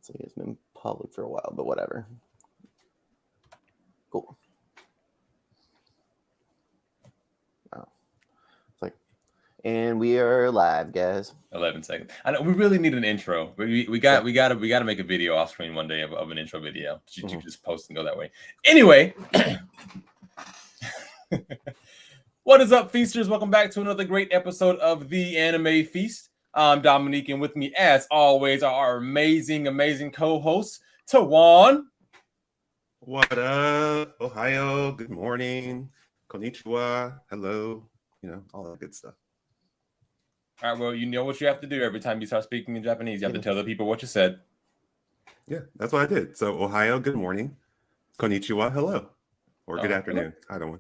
So it's been public for a while, but whatever. Cool. Wow. It's like, and we are live, guys. 11 seconds. I know we really need an intro. We got to make a video off screen one day of an intro video. You can just post and go that way. Anyway, what is up, feasters? Welcome back to another great episode of the Anime Feast. I'm Dominique, and with me, as always, are our amazing co-hosts, Tawan. What up? Ohio. Good morning. Konnichiwa. Hello. You know, all that good stuff. All right, well, you know what you have to do every time you start speaking in Japanese. You have to tell the people what you said. Yeah, that's what I did. So, Ohio, good morning. Konnichiwa, hello. Or good afternoon. Either one.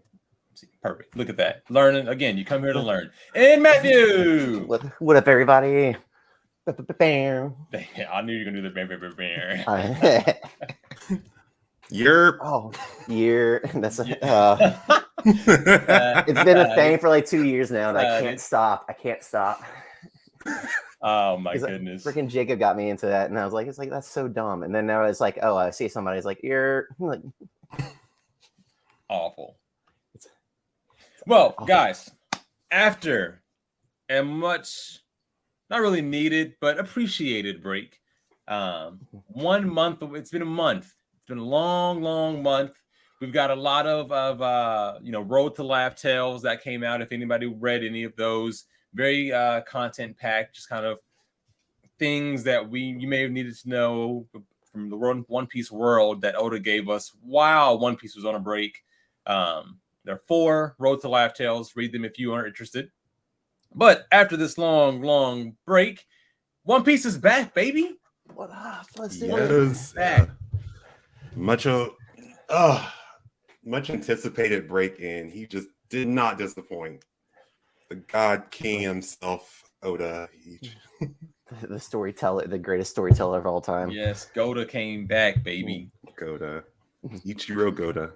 Perfect. Look at that. Learning. Again, you come here to learn. And Matthew! What up, everybody? I knew you were going to do the Year. That's it's been a thing for like 2 years now, and I can't stop. Oh my goodness! Freaking Jacob got me into that, and I was like, "It's like that's so dumb." And then now it's like, "Oh, I see somebody's like you're like awful." Well, guys, after a much not really needed but appreciated break, 1 month. It's been a month. It's been a long month. We've got a lot of Road to Laugh Tales that came out. If anybody read any of those, very content packed, just kind of things that you may have needed to know from the One Piece world that Oda gave us while One Piece was on a break. There are 4 Road to Laugh Tales. Read them if you are interested. But after this long break, One Piece is back, baby. What up? Let's do it. Back. Much anticipated break in. He just did not disappoint. The God King himself, Oda. The storyteller, the greatest storyteller of all time. Yes, Goda came back, baby. Goda. Ichiro Goda.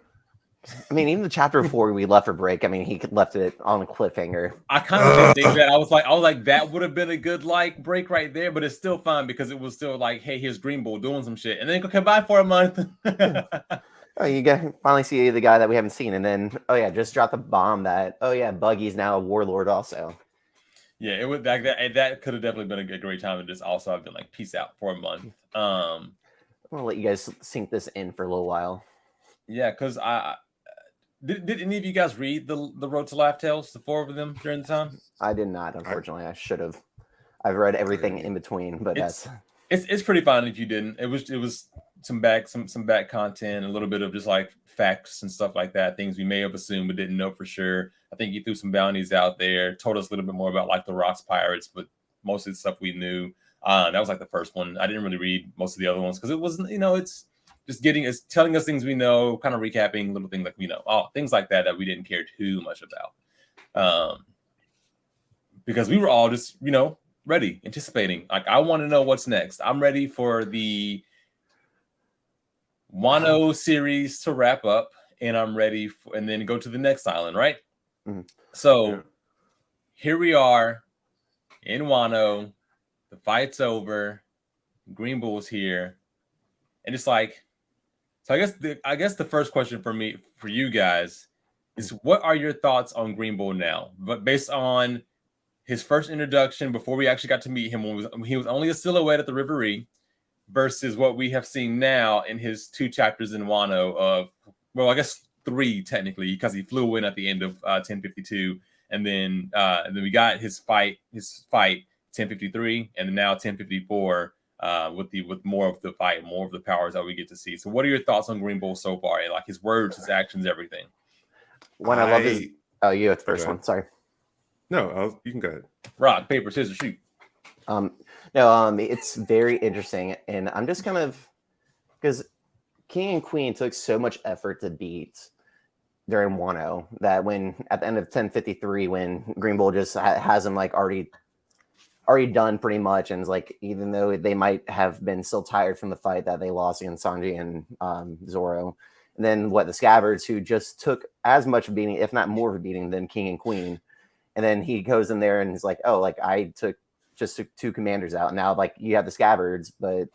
I mean, even the chapter 4 we left for break. I mean, he left it on a cliffhanger. I kind of didn't think that. I was like, that would have been a good break right there, but it's still fine because it was still like, hey, here's Green Bull doing some shit, and then come by for a month. Oh, you finally see the guy that we haven't seen, and then just drop the bomb that Buggy's now a warlord also. Yeah, it was that could have definitely been a great time to just also have been like peace out for a month. I'm gonna let you guys sink this in for a little while. Yeah, because I did any of you guys read the Road to Laugh Tales, the 4 of them during the time? I did not, unfortunately. I should have. I've read everything in between, but it's pretty fine if you didn't. It was some back content, a little bit of just like facts and stuff like that, things we may have assumed but didn't know for sure. I think you threw some bounties out there, told us a little bit more about like the Rocks Pirates, but most of the stuff we knew. That was like the first one. I didn't really read most of the other ones because it wasn't, it's just it's telling us things we know, kind of recapping little things like things like that we didn't care too much about. Because we were all just, ready, anticipating. Like, I want to know what's next. I'm ready for the Wano series to wrap up, and I'm ready and then go to the next island, right? Mm-hmm. So here we are in Wano. The fight's over. Green Bull's here, and it's like, so I guess the first question for you guys is, what are your thoughts on Green Bull now? But based on his first introduction, before we actually got to meet him, when he was only a silhouette at the Reverie, versus what we have seen now in his 2 chapters in Wano of, well, I guess 3 technically, because he flew in at the end of 1052, and then we got his fight 1053, and then now 1054 with more of the fight, more of the powers that we get to see. So, what are your thoughts on Green Bull so far, and like his words, his actions, everything? One I love his. Oh, you have the first one. Sorry. No, you can go ahead. Rock, paper, scissors, shoot. It's very interesting, and I'm just kind of, because King and Queen took so much effort to beat during Wano that when at the end of 1053, when Green Bull just has him like already done pretty much, and it's like, even though they might have been still tired from the fight that they lost against Sanji and Zoro, and then the Scabbards, who just took as much beating, if not more of a beating, than King and Queen. And then he goes in there and he's like, oh, like I took 2 commanders out. Now, like, you have the Scabbards, but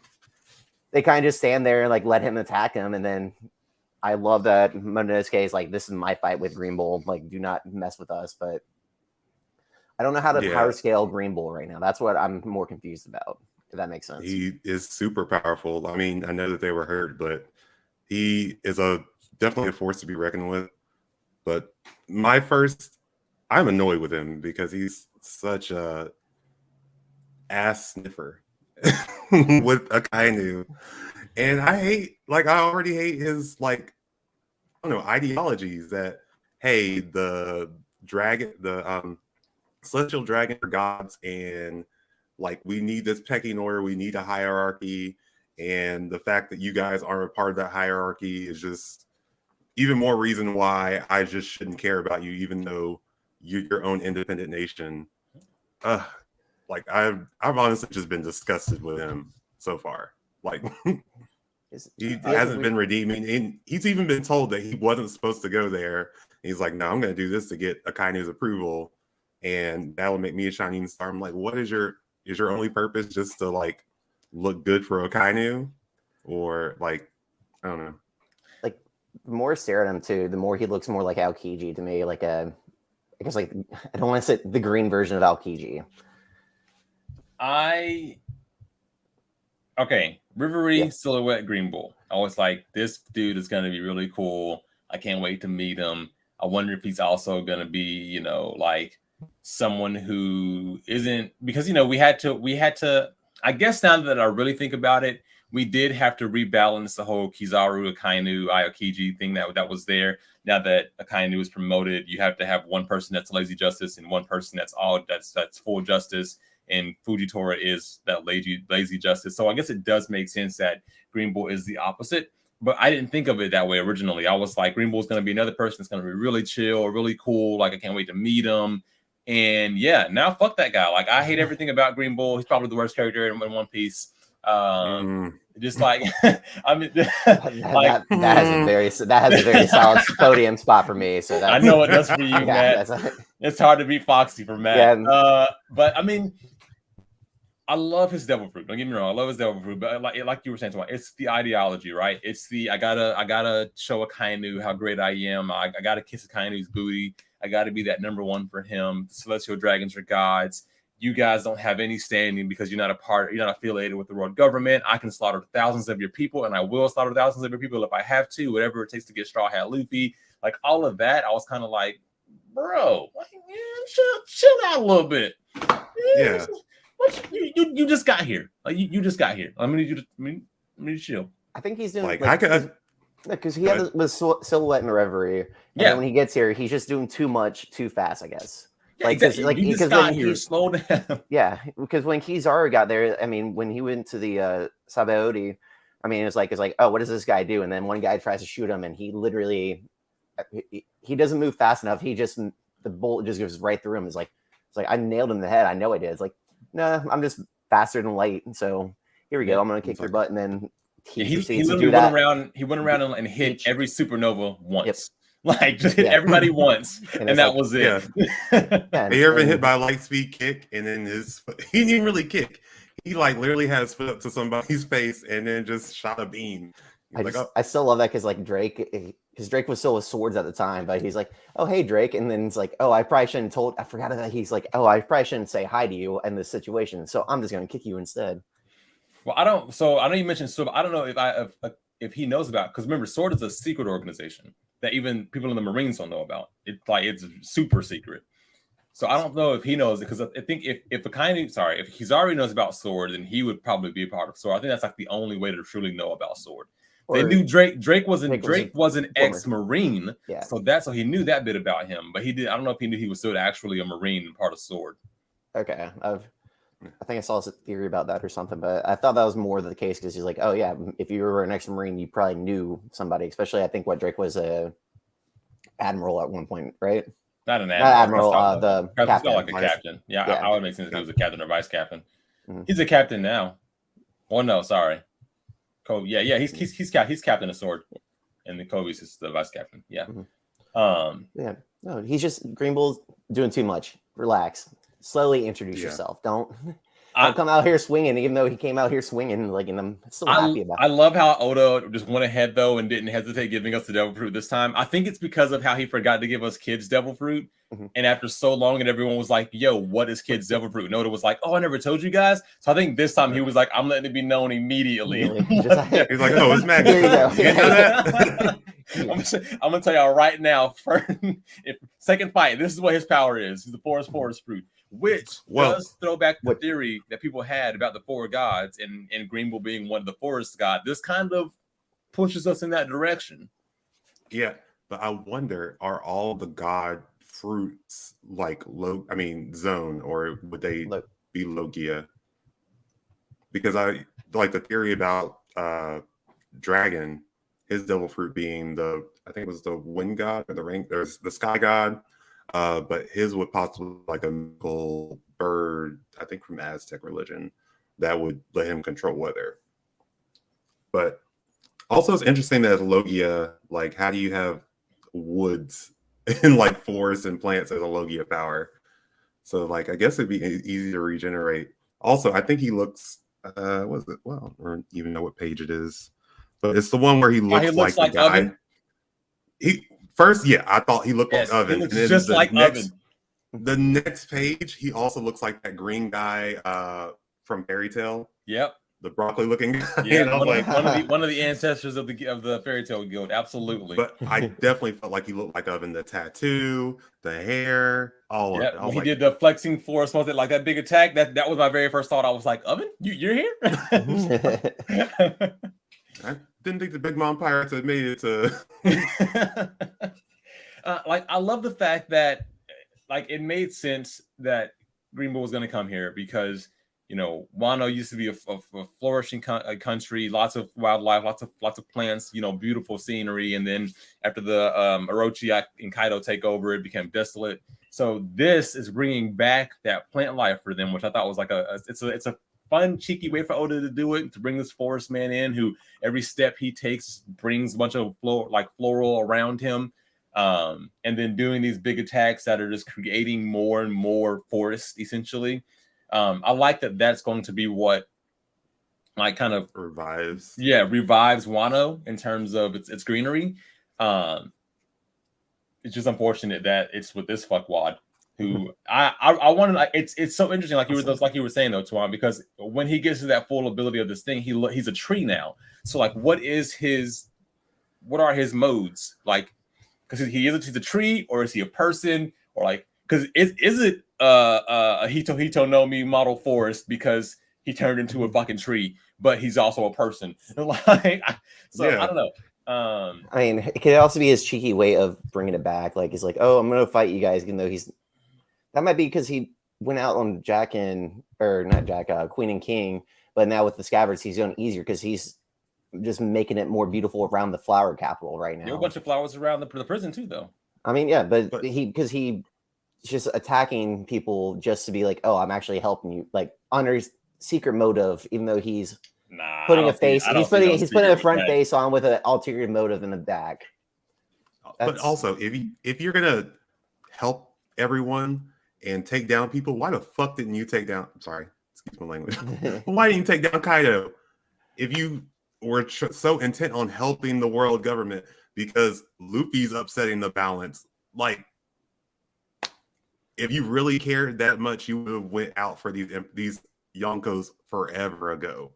they kind of just stand there and like let him attack him. And then I love that Monosuke is like, this is my fight with Green Bull. Like, do not mess with us. But I don't know how to power scale Green Bull right now. That's what I'm more confused about, if that makes sense. He is super powerful. I mean, I know that they were hurt, but he is definitely a force to be reckoned with. But I'm annoyed with him because he's such a ass sniffer with Akainu. And I already hate his, like, I don't know, ideologies that, hey, the celestial dragon are gods, and like, we need this pecking order, we need a hierarchy, and the fact that you guys aren't a part of that hierarchy is just even more reason why I just shouldn't care about you, even though you're your own independent nation. Like, I've honestly just been disgusted with him so far. Like, he hasn't been redeeming, and he's even been told that he wasn't supposed to go there. He's like, no, I'm going to do this to get Akainu's approval, and that will make me a shining star. I'm like, what is your only purpose, just to like look good for Akainu? Or like, I don't know. Like, the more I stare at him too, the more he looks more like Aokiji to me. Like I guess, like, I don't want to say the green version of Aokiji. Rivery silhouette Green Bull. I was like, this dude is going to be really cool. I can't wait to meet him. I wonder if he's also going to be, you know, like someone who isn't, because, you know, we had to, I guess now that I really think about it, we did have to rebalance the whole Kizaru, Akainu, Aokiji thing that was there. Now that Akainu is promoted, you have to have one person that's lazy justice and one person that's full justice. And Fujitora is that lazy justice. So I guess it does make sense that Green Bull is the opposite. But I didn't think of it that way originally. I was like, Green Bull is going to be another person that's going to be really chill, really cool. Like, I can't wait to meet him. And yeah, now fuck that guy. Like, I hate everything about Green Bull. He's probably the worst character in One Piece. Just like, I mean, that has a very solid podium spot for me. So I know it does for you, Matt. It's hard to beat Foxy for Matt. Yeah. But I mean, I love his devil fruit. Don't get me wrong. I love his devil fruit. But like you were saying, it's the ideology, right? It's the I gotta show Akainu how great I am. I gotta kiss Akainu's booty. I gotta be that number one for him. The celestial dragons are gods. You guys don't have any standing because you're not affiliated with the world government. I can slaughter thousands of your people, and I will slaughter thousands of your people if I have to, whatever it takes to get Straw Hat Luffy. Like, all of that, I was kind of like, bro, chill out a little bit. Yeah. You just got here. Like, you just got here. I'm gonna need you to chill. I think he's doing like I could, because he had the silhouette and Reverie. And when he gets here, he's just doing too much too fast, I guess. Yeah, like, exactly. You just got here, slow down. Yeah, because when Kizaru got there, I mean, when he went to the Sabaody, I mean, it's like, oh, what does this guy do? And then one guy tries to shoot him, and he literally, he doesn't move fast enough. The bullet just goes right through him. It's like I nailed him in the head. I know I did. It's like, no, I'm just faster than light. So here we go. I'm gonna kick your butt, and then he literally went around. He went around and hit every supernova once. Yep. Like, just hit everybody once, and that was it. Yeah. You ever been hit by a light speed kick, and then he didn't even really kick. He like literally had his foot up to somebody's face, and then just shot a beam. I still love that because like Drake was still with swords at the time, but he's like, oh, hey, Drake. And then it's like, oh, I forgot that he's like, oh, I probably shouldn't say hi to you in this situation. So I'm just going to kick you instead. Well, I know you mentioned Sword. I don't know if he knows about, because remember, Sword is a secret organization that even people in the Marines don't know about. It's super secret. So I don't know if he knows it, because I think if Kizaru knows about Sword, then he would probably be a part of Sword. I think that's like the only way to truly know about Sword. They knew Drake was an ex-Marine, so he knew that bit about him. But I don't know if he knew he was still actually a Marine and part of Sword. Okay, I think I saw a theory about that or something, but I thought that was more the case because he's like, oh yeah, if you were an ex-Marine, you probably knew somebody. Especially, I think Drake was a admiral at one point, right? Not an admiral. The captain. Like a captain. Yeah, I would make sense if he was a captain or vice captain. Mm-hmm. He's a captain now. Oh no, sorry. Kobe. Yeah, he's captain of Sword, and the Kobe's is the vice captain. Yeah. Mm-hmm. No, he's just Green Bull's doing too much. Relax. Slowly introduce yourself. Don't. I'll come out here swinging, even though he came out here swinging. Like, and I'm still happy about. I love how Oda just went ahead though and didn't hesitate giving us the devil fruit this time. I think it's because of how he forgot to give us kids devil fruit, and after so long, and everyone was like, "Yo, what is kids devil fruit?" And Oda was like, "Oh, I never told you guys." So I think this time he was like, "I'm letting it be known immediately." He's like, "Oh, it's magic." There you go. You know that? I'm gonna tell y'all right now. Second fight, this is what his power is. He's the forest fruit. Which does throw back the theory that people had about the four gods and Greenville being one of the forest gods. This kind of pushes us in that direction. Yeah, but I wonder, are all the god fruits like zone, or would they be Logia? Because I like the theory about dragon, his devil fruit being I think it was the wind god or the rain, there's the sky god. But his would possibly like a mythical bird, I think from Aztec religion, that would let him control weather. But also it's interesting that Logia, like, how do you have woods and like forests and plants as a Logia power? So like, I guess it'd be easy to regenerate. Also, I think he looks, what is it? Well, I don't even know what page it is, but it's the one where he looks like the guy. Oven? I thought he looked like Oven. He looks just like Oven. The next page, he also looks like that green guy from Fairy Tale. Yep. The broccoli looking guy. Yeah, one of the ancestors of the Fairy Tale Guild. Absolutely. But I definitely felt like he looked like Oven. The tattoo, the hair, all of it. When he did the flexing force, was it like that big attack? That was my very first thought. I was like, Oven, you're here? I didn't think the Big Mom Pirates had made it to. I love the fact that it made sense that Greenville was going to come here because Wano used to be a flourishing country, lots of wildlife, lots of plants, beautiful scenery, and then after the Orochi and Kaido take over, it became desolate. So this is bringing back that plant life for them, which I thought was like it's a fun, cheeky way for Oda to do it, to bring this forest man in who every step he takes brings a bunch of floral around him. And then doing these big attacks that are just creating more and more forest, essentially. I like that that's going to be what kind of revives Wano in terms of its greenery. It's just unfortunate that it's with this fuckwad who I wanted. It's so interesting, like you were saying though, Tuan, because when he gets to that full ability of this thing, he's a tree now. So what are his modes like? Because he's a tree, or is he a person, or because is it a Hito no Mi model forest because he turned into a fucking tree, but he's also a person. I don't know. I mean, it could also be his cheeky way of bringing it back. Like, he's like, "Oh, I'm gonna fight you guys," even though that might be because he went out on Queen and King, but now with the Scabbards, he's going easier because he's just making it more beautiful around the flower capital right now. There are a bunch of flowers around the prison too, though. I mean, yeah, but he's just attacking people just to be like, "Oh, I'm actually helping you," like under his secret motive, even though he's putting a face. He's putting a front face on with an ulterior motive in the back. But also, if you're gonna help everyone and take down people, why the fuck didn't you take down? Sorry, excuse my language. Why didn't you take down Kaido? If you were so intent on helping the world government, because Luffy's upsetting the balance. Like, if you really cared that much, you would have went out for these Yonkos forever ago.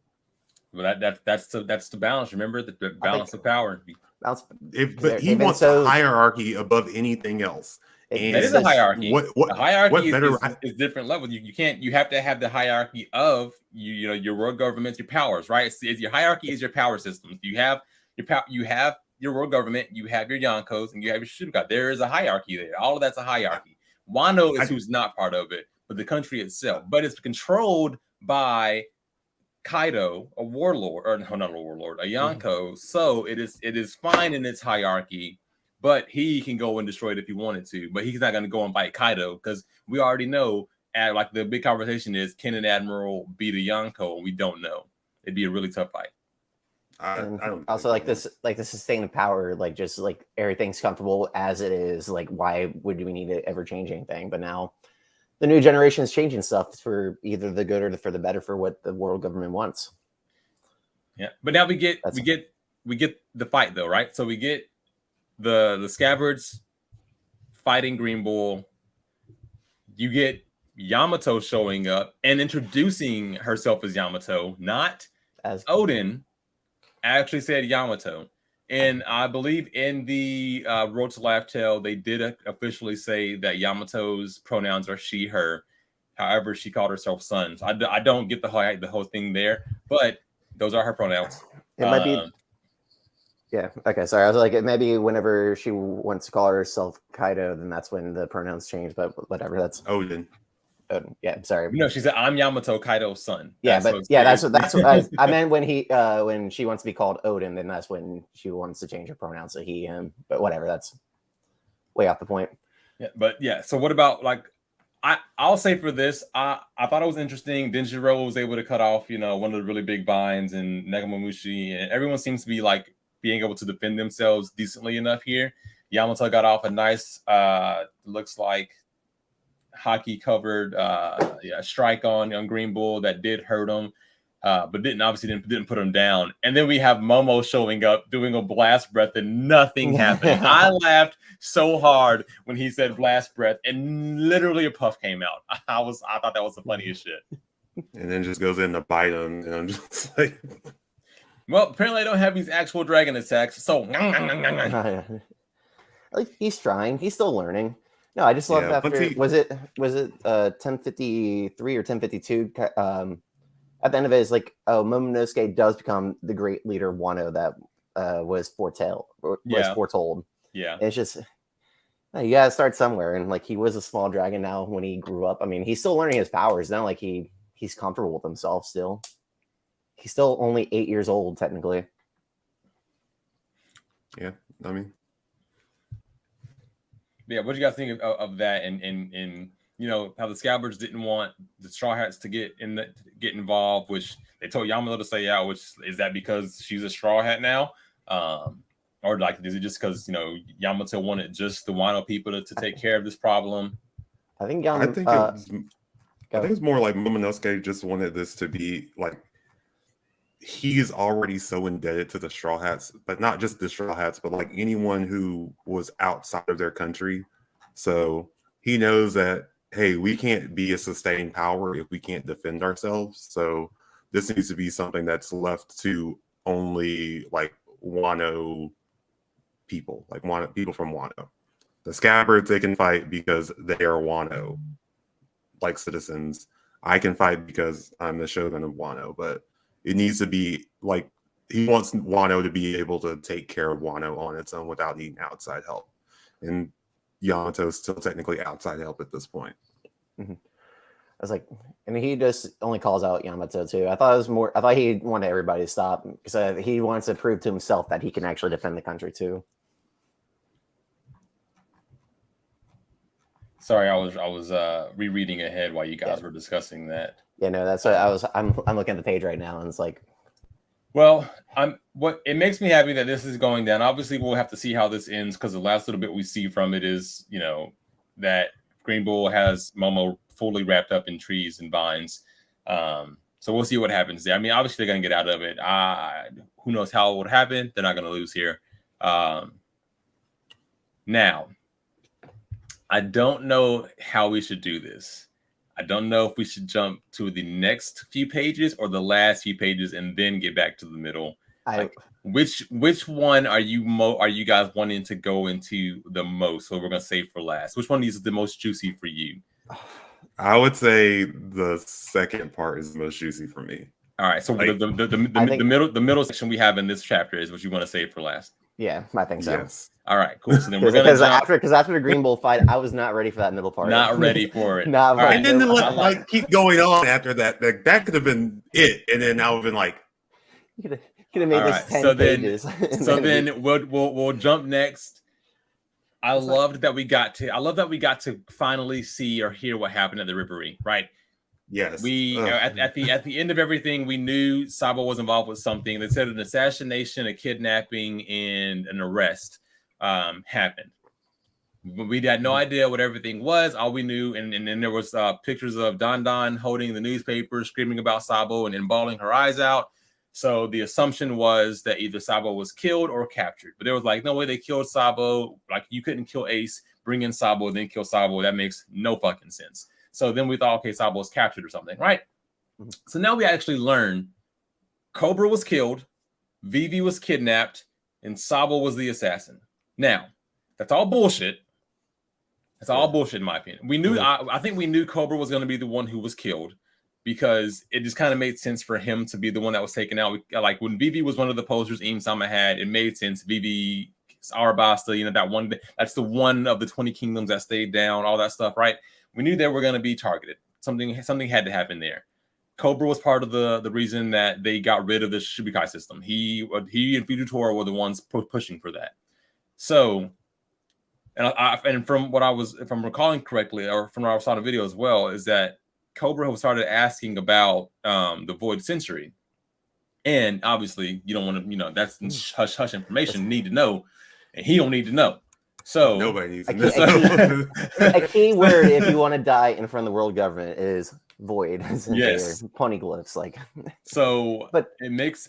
Well, that's the balance. Remember the balance of power. But he wants a hierarchy above anything else. And that is a hierarchy. The hierarchy is different levels. You have to have the hierarchy of your world governments, your powers, right? It's your hierarchy is your power systems. You have your world government, you have your Yonkos, and you have your Shubukai. There is a hierarchy there. All of that's a hierarchy. Wano is who's not part of it, but the country itself. But it's controlled by Kaido, a warlord, or no, not a warlord, a Yonko. So it is fine in its hierarchy. But he can go and destroy it if he wanted to. But he's not going to go and fight Kaido because we already know. The big conversation is, can an admiral beat a Yonko? And we don't know. It'd be a really tough fight. I don't also the sustained power, just everything's comfortable as it is. Like, why would we need to ever change anything? But now the new generation is changing stuff for either the good or for the better for what the world government wants. Yeah, but now we get the fight though, right? So we get the Scabbards fighting Green Bull. You get Yamato showing up and introducing herself as Yamato, not as Odin. Actually said Yamato. And I believe in the Road to Laugh Tale, they did officially say that Yamato's pronouns are she, her. However, she called herself son. So I don't get the whole thing there, but those are her pronouns. It might be. Yeah. Okay. Sorry. I was like, maybe whenever she wants to call herself Kaido, then that's when the pronouns change. But whatever. That's Odin. Yeah. Sorry. No, she said, "I'm Yamato, Kaido's son." Yeah, that's what I meant when when she wants to be called Odin, then that's when she wants to change her pronouns to he, him. But whatever. That's way off the point. Yeah. But yeah. So what about like? I'll say for this, I thought it was interesting. Denjiro was able to cut off, one of the really big vines, and Nekomamushi, and everyone seems to be like being able to defend themselves decently enough here. Yamato got off a nice, looks like hockey covered, strike on Green Bull that did hurt him, but didn't put him down. And then we have Momo showing up doing a blast breath and nothing happening. I laughed so hard when he said blast breath and literally a puff came out. I thought that was the funniest shit. And then just goes in to bite him, and I'm just like, well, apparently I don't have these actual dragon attacks, so like he's trying, he's still learning. No, I just love after was it 1053 or 1052 at the end of it is like, oh, Momonosuke does become the great leader Wano that was foretold. Yeah. And it's just you gotta start somewhere, and like he was a small dragon now when he grew up. I mean, he's still learning his powers. Not like he's comfortable with himself still. He's still only 8 years old, technically. Yeah, I mean, yeah. What do you guys think of that? And how the Scabbards didn't want the Straw Hats to get involved, which they told Yamato to say out. Which is that because she's a Straw Hat now, or like is it just because Yamato wanted just the Wano people to take care of this problem? I think it's more like Momonosuke just wanted this to be like. He's already so indebted to the Straw Hats, but not just the Straw Hats, but like anyone who was outside of their country. So he knows that, hey, we can't be a sustained power if we can't defend ourselves. So this needs to be something that's left to only like Wano people, like people from Wano. The Scabbards, they can fight because they are Wano, like citizens. I can fight because I'm the Shogun of Wano, but it needs to be like he wants Wano to be able to take care of Wano on its own without needing outside help. And Yamato's still technically outside help at this point. Mm-hmm. I was like, and he just only calls out Yamato too. I thought he wanted everybody to stop because he wants to prove to himself that he can actually defend the country too. Sorry, I was rereading ahead while you guys were discussing that. Yeah, no, that's what I'm looking at the page right now, and it's like, well, it makes me happy that this is going down. Obviously, we'll have to see how this ends because the last little bit we see from it is, that Green Bull has Momo fully wrapped up in trees and vines. So we'll see what happens there. I mean, obviously they're gonna get out of it. Who knows how it would happen? They're not gonna lose here. Now, I don't know how we should do this. I don't know if we should jump to the next few pages or the last few pages and then get back to the middle. Which one are you guys wanting to go into the most? So we're gonna save for last. Which one is the most juicy for you? I would say the second part is the most juicy for me. All right. So the middle section we have in this chapter is what you want to save for last. Yeah, I think so. Yes. All right, cool. So then we're gonna after the Green Bull fight, I was not ready for that middle part. Not ready for it. And then keep going on after that. That could have been it, and then I would have been like, you could have made this 10 pages. So then we'll jump next. I love that we got to finally see or hear what happened at the Rippery, right? Yes. We at the end of everything, we knew Sabo was involved with something. They said an assassination, a kidnapping, and an arrest happened. We had no idea what everything was. All we knew, and then there was pictures of Don holding the newspaper, screaming about Sabo and then bawling her eyes out. So the assumption was that either Sabo was killed or captured. But there was like no way they killed Sabo. Like you couldn't kill Ace, bring in Sabo, then kill Sabo. That makes no fucking sense. So then we thought, okay, Sabo was captured or something, right? So now we actually learn Cobra was killed, Vivi was kidnapped, and Sabo was the assassin. Now, that's all bullshit. That's all bullshit, in my opinion. We knew, I think we knew Cobra was going to be the one who was killed because it just kind of made sense for him to be the one that was taken out. Like when Vivi was one of the posters Eam Sama had, it made sense. Vivi, Arabasta, you know, that one, that's the one of the 20 kingdoms that stayed down, all that stuff, right? We knew they were going to be targeted. Something had to happen there. Cobra was part of the reason that they got rid of the Shibukai system. He and Fujitora were the ones pushing for that. So, and from what I was, if I'm recalling correctly, or from what I saw in the video as well, is that Cobra started asking about the Void Century. And obviously, you don't want to, you know, that's hush information. Need to know, and he don't need to know. So nobody needs to know. A key word, if you want to die in front of the world government, is void. Yes, poneglyphs. Like so, but it makes.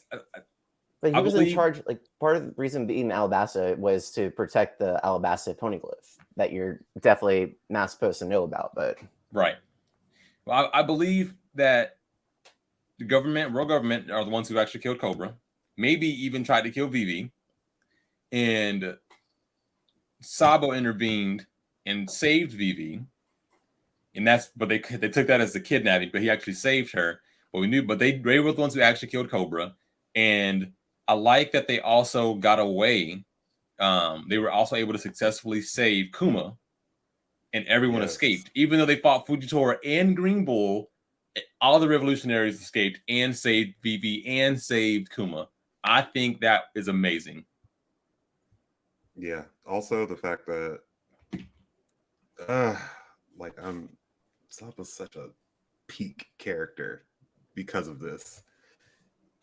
But he was in charge. Like part of the reason being Alabasta was to protect the Alabasta poneglyph that you're definitely not supposed to know about. But right, well, I believe that the government, world government, are the ones who actually killed Cobra. Maybe even tried to kill Vivi, and Sabo intervened and saved Vivi, and that's, but they took that as the kidnapping, but he actually saved her. But we knew, but they were the ones who actually killed Cobra, and I like that they also got away. They were also able to successfully save Kuma, and everyone escaped, even though they fought Fujitora and Green Bull. All the revolutionaries escaped and saved Vivi and saved Kuma. I think that is amazing. Yeah. Also, the fact that, Saba's such a peak character because of this,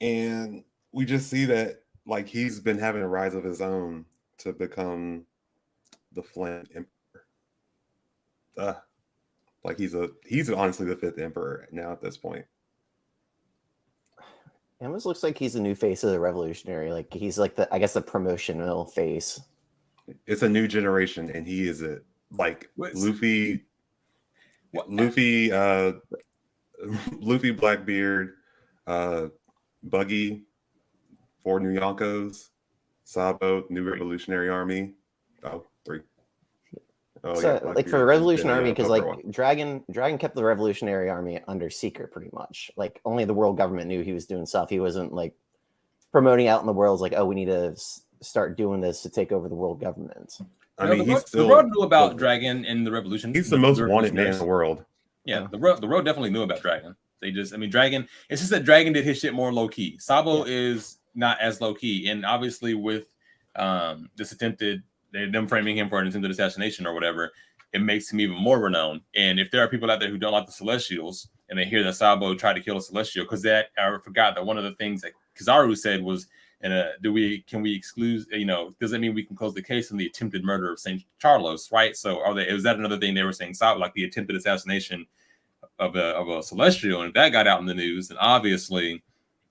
and we just see that like he's been having a rise of his own to become the Flint Emperor. Like he's honestly the 5th emperor now at this point. It almost looks like he's a new face of the revolutionary. Like he's like the promotional face. It's a new generation, and he is it. Like Luffy, Blackbeard, Buggy, 4 new Yonkos, Sabo, new Revolutionary Army. 3. So, like for the Revolutionary Army, because like Dragon kept the Revolutionary Army under secret pretty much. Like only the world government knew he was doing stuff. He wasn't like promoting out in the world. Like, oh, we need to start doing this to take over the world government. I mean, the world knew about Dragon and the Revolution. He's the most wanted man in the world. Yeah, the world definitely knew about Dragon. They just, I mean, Dragon. It's just that Dragon did his shit more low key. Sabo is not as low key, and obviously with this attempted, them framing him for an attempted assassination or whatever, it makes him even more renowned. And if there are people out there who don't like the Celestials and they hear that Sabo tried to kill a Celestial, because that, I forgot that one of the things that Kizaru said was, and can we exclude, you know, does that mean we can close the case on the attempted murder of Saint Charlos, right? So is that another thing they were saying, Sabo, like the attempted assassination of a Celestial? And if that got out in the news, then obviously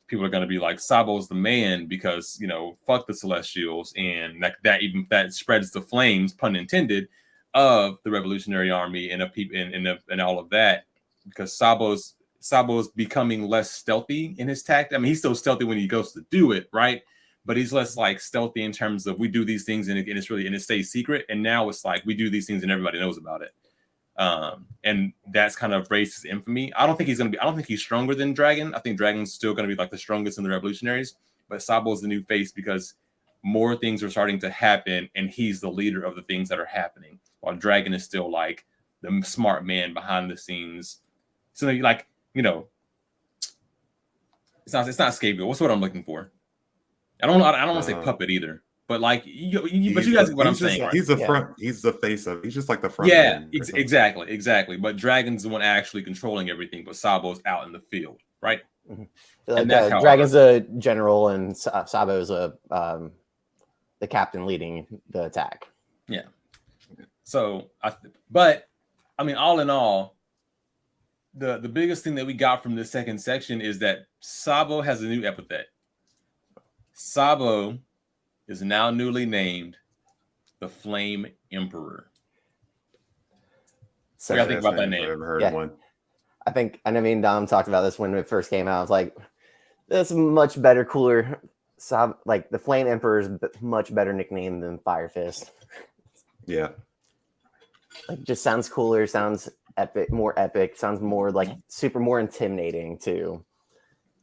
people are going to be like, Sabo's the man, because, you know, fuck the Celestials, and that spreads the flames, pun intended, of the Revolutionary Army and of people and all of that, because Sabo's becoming less stealthy in his tactic. I mean, he's still stealthy when he goes to do it, right? But he's less like stealthy in terms of we do these things and it stays secret. And now it's like we do these things and everybody knows about it. And that's kind of raised his infamy. I don't think he's stronger than Dragon. I think Dragon's still going to be like the strongest in the Revolutionaries, but Sabo's the new face because more things are starting to happen and he's the leader of the things that are happening, while Dragon is still like the smart man behind the scenes. So like, you know, it's not scapegoat. What's what I'm looking for? I don't want to say puppet either. But like, but you guys get what I'm saying. Right? He's the front. He's the face of. He's just like the front. Yeah, exactly. But Dragon's the one actually controlling everything, but Sabo's out in the field, right? Mm-hmm. Like, Dragon's a general, and Sabo's the captain leading the attack. Yeah. So, but I mean, all in all, the biggest thing that we got from this second section is that Sabo has a new epithet. Sabo is now newly named the Flame Emperor. So What do you think about that name? I've ever heard of one. I know me and Dom talked about this when it first came out. I was like, that's much better, cooler. Like the Flame Emperor is much better nickname than Fire Fist. Yeah. Like, just sounds cooler, sounds epic, sounds more like more intimidating too.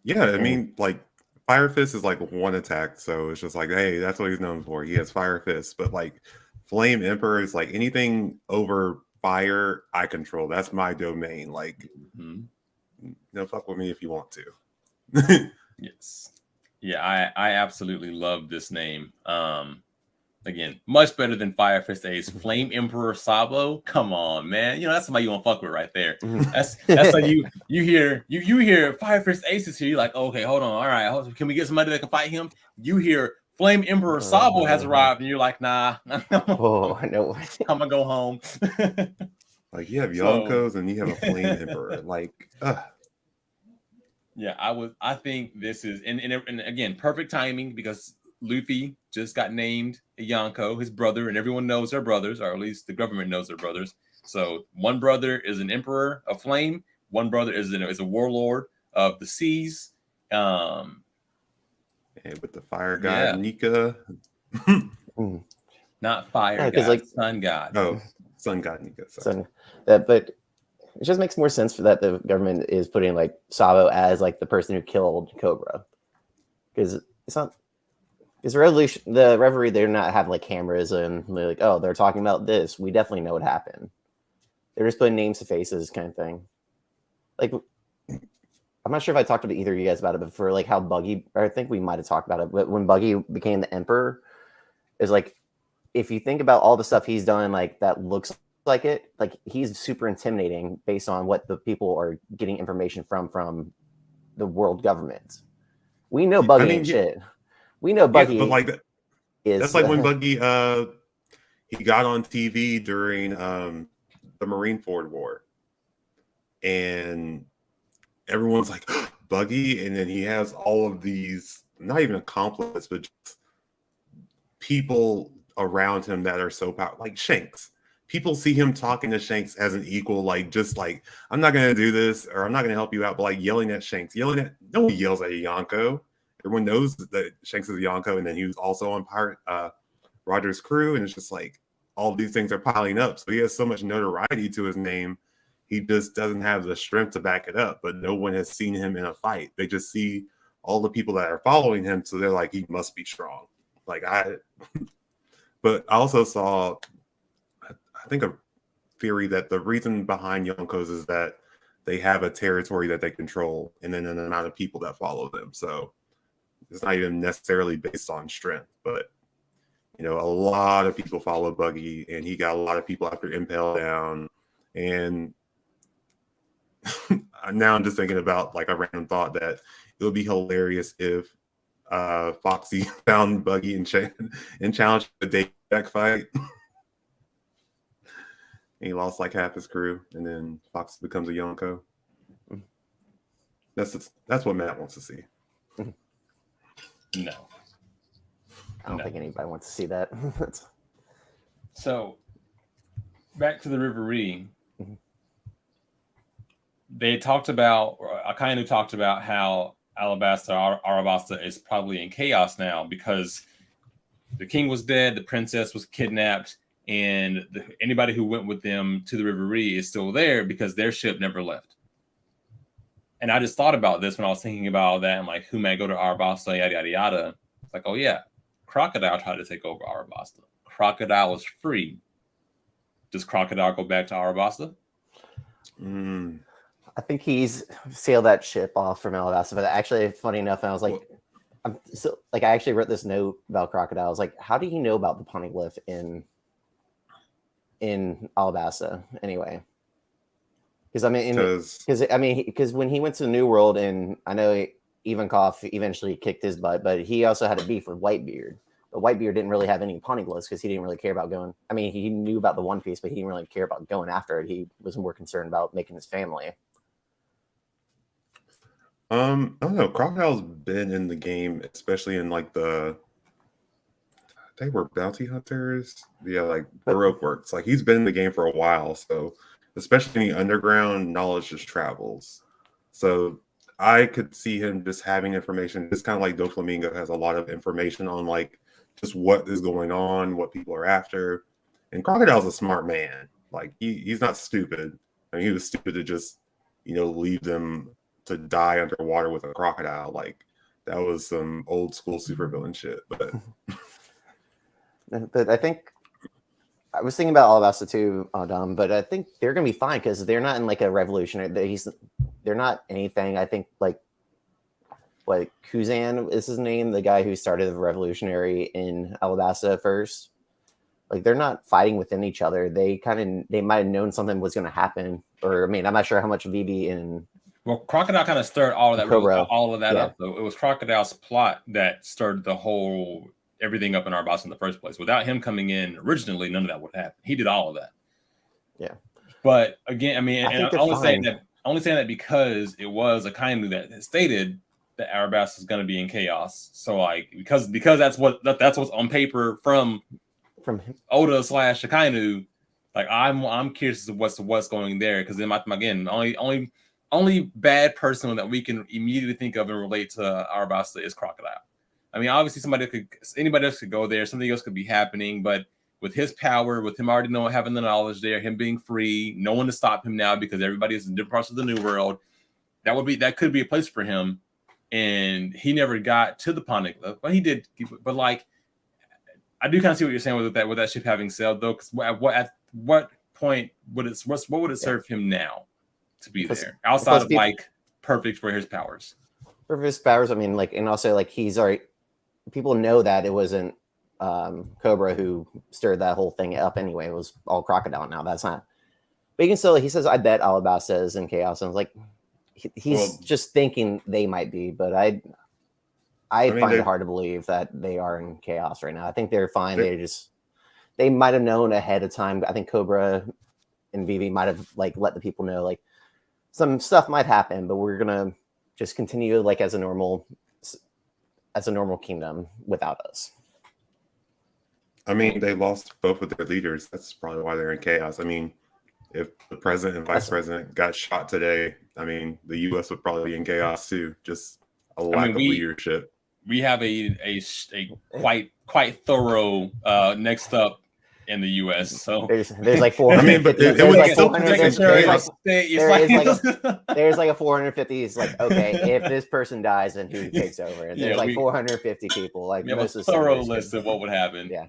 Yeah, I mean, like Fire Fist is like one attack, so it's just like, hey, that's what he's known for. He has Fire Fist, but like Flame Emperor is like anything over fire, I control. That's my domain. Like, fuck with me if you want to. Yes. Yeah, I absolutely love this name. Again, much better than Fire Fist Ace. Flame Emperor Sabo. Come on, man. You know, that's somebody you want to fuck with right there. That's like you hear Fire Fist Ace is here. You're like, okay, hold on. All right, can we get somebody that can fight him? You hear Flame Emperor Sabo has arrived, and you're like, nah. Oh, no. I'm gonna go home. Like, you have Yonkos and you have a Flame Emperor. Like, yeah, I think this is and again, perfect timing because Luffy just got named a Yonko, his brother, and everyone knows their brothers, or at least the government knows their brothers. So one brother is an emperor of flame, one brother is a warlord of the seas. And with the fire god Nika. Not fire god, like, sun god. Oh, sun god Nika. But it just makes more sense for that the government is putting like Sabo as like the person who killed Cobra, because it's not. Because the Reverie, they're not having like cameras and they're like, oh, they're talking about this. We definitely know what happened. They're just putting names to faces, kind of thing. Like, I'm not sure if I talked to either of you guys about it, but for like how Buggy, or I think we might have talked about it, but when Buggy became the Emperor, is like, if you think about all the stuff he's done, like that looks like it, like he's super intimidating based on what the people are getting information from the world government. We know Buggy ain't shit. We know Buggy, but like that's like when Buggy he got on TV during the Marineford War, and everyone's like Buggy, and then he has all of these not even accomplices, but just people around him that are so powerful, like Shanks. People see him talking to Shanks as an equal, like just like I'm not gonna do this or I'm not gonna help you out, but like yelling at Shanks, no one yells at Yonko. Everyone knows that Shanks is a Yonko, and then he was also on Roger's crew, and it's just like all these things are piling up. So he has so much notoriety to his name, he just doesn't have the strength to back it up. But no one has seen him in a fight. They just see all the people that are following him, so they're like, he must be strong. But I also saw, I think, a theory that the reason behind Yonkos is that they have a territory that they control, and then an amount of people that follow them. So it's not even necessarily based on strength, but a lot of people follow Buggy, and he got a lot of people after Impel Down. And now I'm just thinking about like a random thought that it would be hilarious if Foxy found Buggy and challenged a day back fight. And he lost like half his crew, and then Foxy becomes a Yonko. That's what Matt wants to see. No. I don't think anybody wants to see that. So, back to the Reverie. They talked about, or Akainu talked about how Arabasta is probably in chaos now because the king was dead, the princess was kidnapped, and anybody who went with them to the Reverie is still there because their ship never left. And I just thought about this when I was thinking about that and like who may go to Arabasta, yada, yada, yada. It's like, oh yeah, Crocodile tried to take over Arabasta. Crocodile is free. Does Crocodile go back to Arabasta? I think he's sailed that ship off from Alabasta. But actually, funny enough, I was like, I actually wrote this note about Crocodile. I was like, how do you know about the poneglyph in Alabasta anyway? Because when he went to the New World, and I know Ivankov eventually kicked his butt, but he also had a beef with Whitebeard. Whitebeard didn't really have any Poneglyphs because he didn't really care about going. I mean, he knew about the One Piece, but he didn't really care about going after it. He was more concerned about making his family. I don't know. Crocodile's been in the game, especially in like they were bounty hunters. Yeah, like Baroque works. Like he's been in the game for a while, so especially in the underground, knowledge just travels. So I could see him just having information. It's kind of like Doflamingo has a lot of information on like just what is going on, what people are after. And Crocodile's a smart man. Like he's not stupid. I mean, he was stupid to just leave them to die underwater with a crocodile. Like that was some old school supervillain shit. But I think I was thinking about Alabasta too, Dom, but I think they're gonna be fine because they're not in like a revolutionary. They're not anything. I think like what Kuzan is his name, the guy who started the revolutionary in Alabasta first. Like they're not fighting within each other. They might have known something was going to happen, or I mean, I'm not sure how much Vivi and Crocodile kind of stirred all of that yeah. up. Though it was Crocodile's plot that stirred the whole everything up in Arabasta in the first place. Without him coming in originally, none of that would happen. He did all of that. Yeah, but again, I mean, I'm only saying that because it was Akainu that stated that Arabasta is going to be in chaos. So like because that's what's on paper from Oda / Akainu. Like I'm curious as to what's going there because then again only bad person that we can immediately think of and relate to Arabasta is Crocodile. I mean, obviously anybody else could go there, something else could be happening, but with his power, with him already having the knowledge there, him being free, no one to stop him now because everybody is in different parts of the new world. That could be a place for him, and he never got to the Poneglyph, but he did. But like, I do kind of see what you're saying with that ship having sailed though. Because at what point what would it serve him now to be there outside of like perfect for his powers? For his powers, I mean, like, and also like he's already. People know that it wasn't Cobra who stirred that whole thing up anyway. It was all Crocodile now. That's not. But you can still. He says, "I bet Alabasta is in chaos." And I was like, he's just thinking they might be, but I find it hard to believe that they are in chaos right now. I think they're fine. They might have known ahead of time. I think Cobra and Vivi might have like let the people know like some stuff might happen, but we're gonna just continue like as a normal kingdom without us. I mean, they lost both of their leaders. That's probably why they're in chaos. I mean, if the president and vice president got shot today, I mean, the U.S. would probably be in chaos too. Just a lack of leadership. We have a quite thorough next up in the U.S. So there's like 400. I mean, but there's like a 450. It's like, okay, if this person dies, then who takes over? And there's like 450 people. Like we have a thorough list of what would happen. Yeah.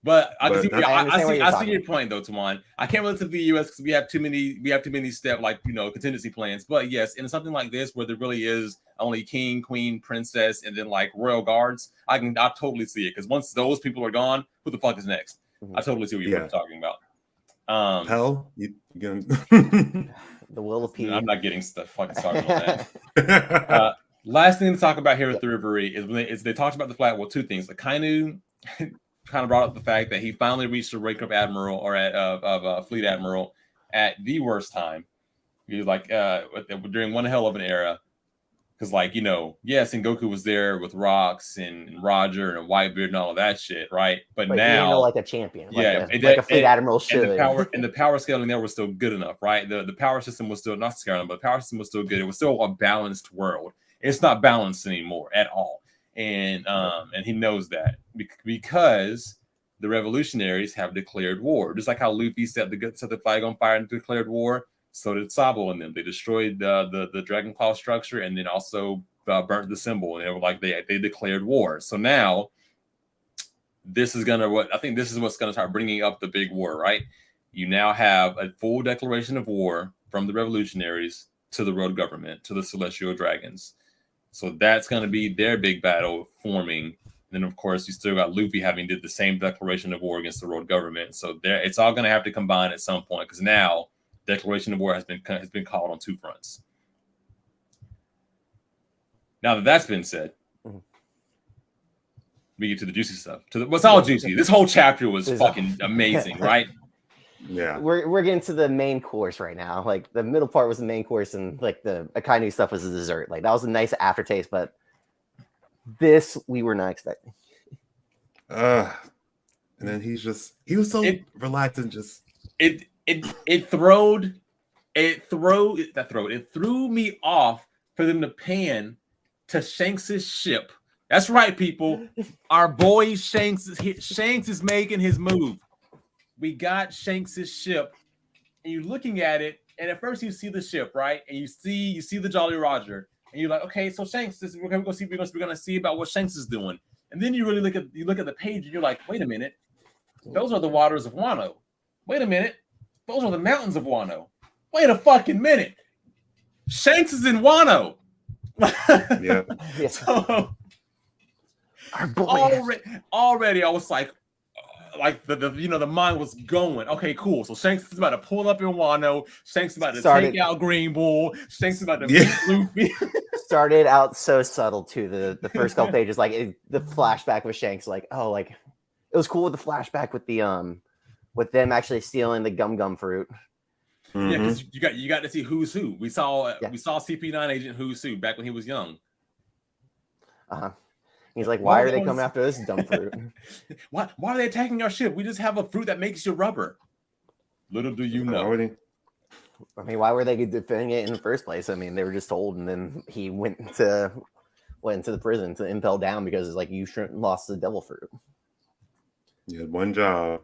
But I see your point though, Tawan. I can't relate to the U.S. because we have too many contingency plans. But yes, in something like this where there really is only king, queen, princess, and then like royal guards, I totally see it because once those people are gone, who the fuck is next? Mm-hmm. I totally see what you're talking about. Hell, you gonna the will of P. I'm not getting stuff fucking started on that. Last thing to talk about here with the Reverie is they talked about the flag. Well, two things. Akainu kind of brought up the fact that he finally reached the rank of admiral or of fleet admiral at the worst time. He was like during one hell of an era. Because, like, yes, and Goku was there with Rocks and Roger and Whitebeard and all of that shit, right? But now, like a champion, like a fleet admiral should. And the power scaling there was still good enough, right? The power system was still not scaling, but the power system was still good. It was still a balanced world. It's not balanced anymore at all, and he knows that because the revolutionaries have declared war, just like how Luffy set the flag on fire and declared war. So did Sabo and them. They destroyed the Dragon Claw structure and then also burnt the symbol. And they were like they declared war. So now this is what's gonna start bringing up the big war, right? You now have a full declaration of war from the revolutionaries to the road government, to the celestial dragons. So that's gonna be their big battle forming. And then of course you still got Luffy having did the same declaration of war against the road government. So it's all gonna have to combine at some point because now declaration of war has been called on two fronts. Now that that's been said, we get to the juicy stuff. What's all juicy? This whole chapter was fucking amazing, right? Yeah. We're getting to the main course right now. Like the middle part was the main course, and like the Akainu stuff was the dessert. Like that was a nice aftertaste, but this we were not expecting. And then he was so relaxed and just it threw me off for them to pan to Shanks's ship. That's right, people. Our boy Shanks is making his move. We got Shanks's ship, and you're looking at it, and at first you see the ship, right? And you see the Jolly Roger, and you're like, okay, so Shanks, we're gonna see about what Shanks is doing. And then you really look at the page, and you're like, wait a minute, those are the waters of Wano. Wait a minute, those are the mountains of Wano. Wait a fucking minute, Shanks is in Wano. Yeah. So Our boy. already I was like the mind was going. Okay, cool. So Shanks is about to pull up in Wano. Shanks is about to take out Green Bull. Shanks is about to meet Luffy. Started out so subtle too. The first couple pages, like the flashback with Shanks, like it was cool with the flashback with the with them actually stealing the gum fruit. Yeah, because you got to see who's who. We saw CP9 agent who's who back when he was young. He's like, why are they coming after this dumb fruit? Why are they attacking our ship? We just have a fruit that makes you rubber. Little do you know. I mean, why were they defending it in the first place? I mean, they were just told, and then he went into the prison to impel down because it's like you shouldn't lost the devil fruit. You had one job.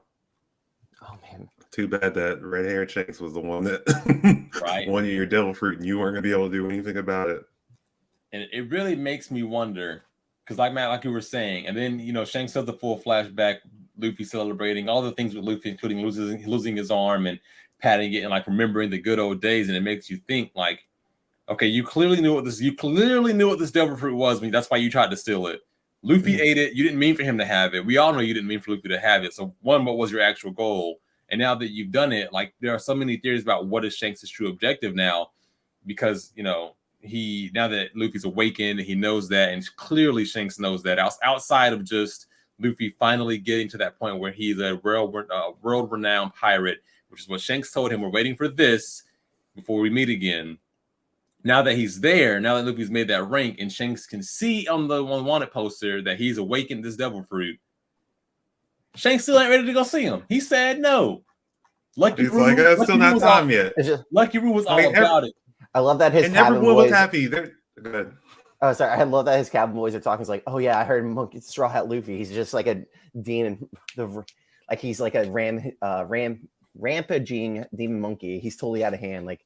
Oh man. Too bad that red-haired Shanks was the one that right. wanted your devil fruit, and you weren't gonna be able to do anything about it. And it really makes me wonder, because like you were saying, and then Shanks does the full flashback, Luffy celebrating all the things with Luffy, including losing his arm and patting it and like remembering the good old days, and it makes you think like, okay, you clearly knew what this devil fruit was. I mean, that's why you tried to steal it. Luffy ate it. You didn't mean for him to have it. We all know you didn't mean for Luffy to have it. So what was your actual goal? And now that you've done it, like there are so many theories about what is Shanks' true objective now, because now that Luffy's awakened, he knows that, and clearly Shanks knows that. Outside of just Luffy finally getting to that point where he's a world-renowned pirate, which is what Shanks told him. We're waiting for this before we meet again. Now that he's there, now that Luffy's made that rank, and Shanks can see on the wanted poster that he's awakened this devil fruit, Shanks still ain't ready to go see him. He said no. He's like, it's still not time yet. Lucky Roo was all about it. I love that his and cabin everyone boys was happy. They're good. Oh, sorry. I love that his cabin boys are talking. It's like, oh yeah, I heard Monkey Straw Hat Luffy. He's just like a demon, like he's like a rampaging demon monkey. He's totally out of hand. Like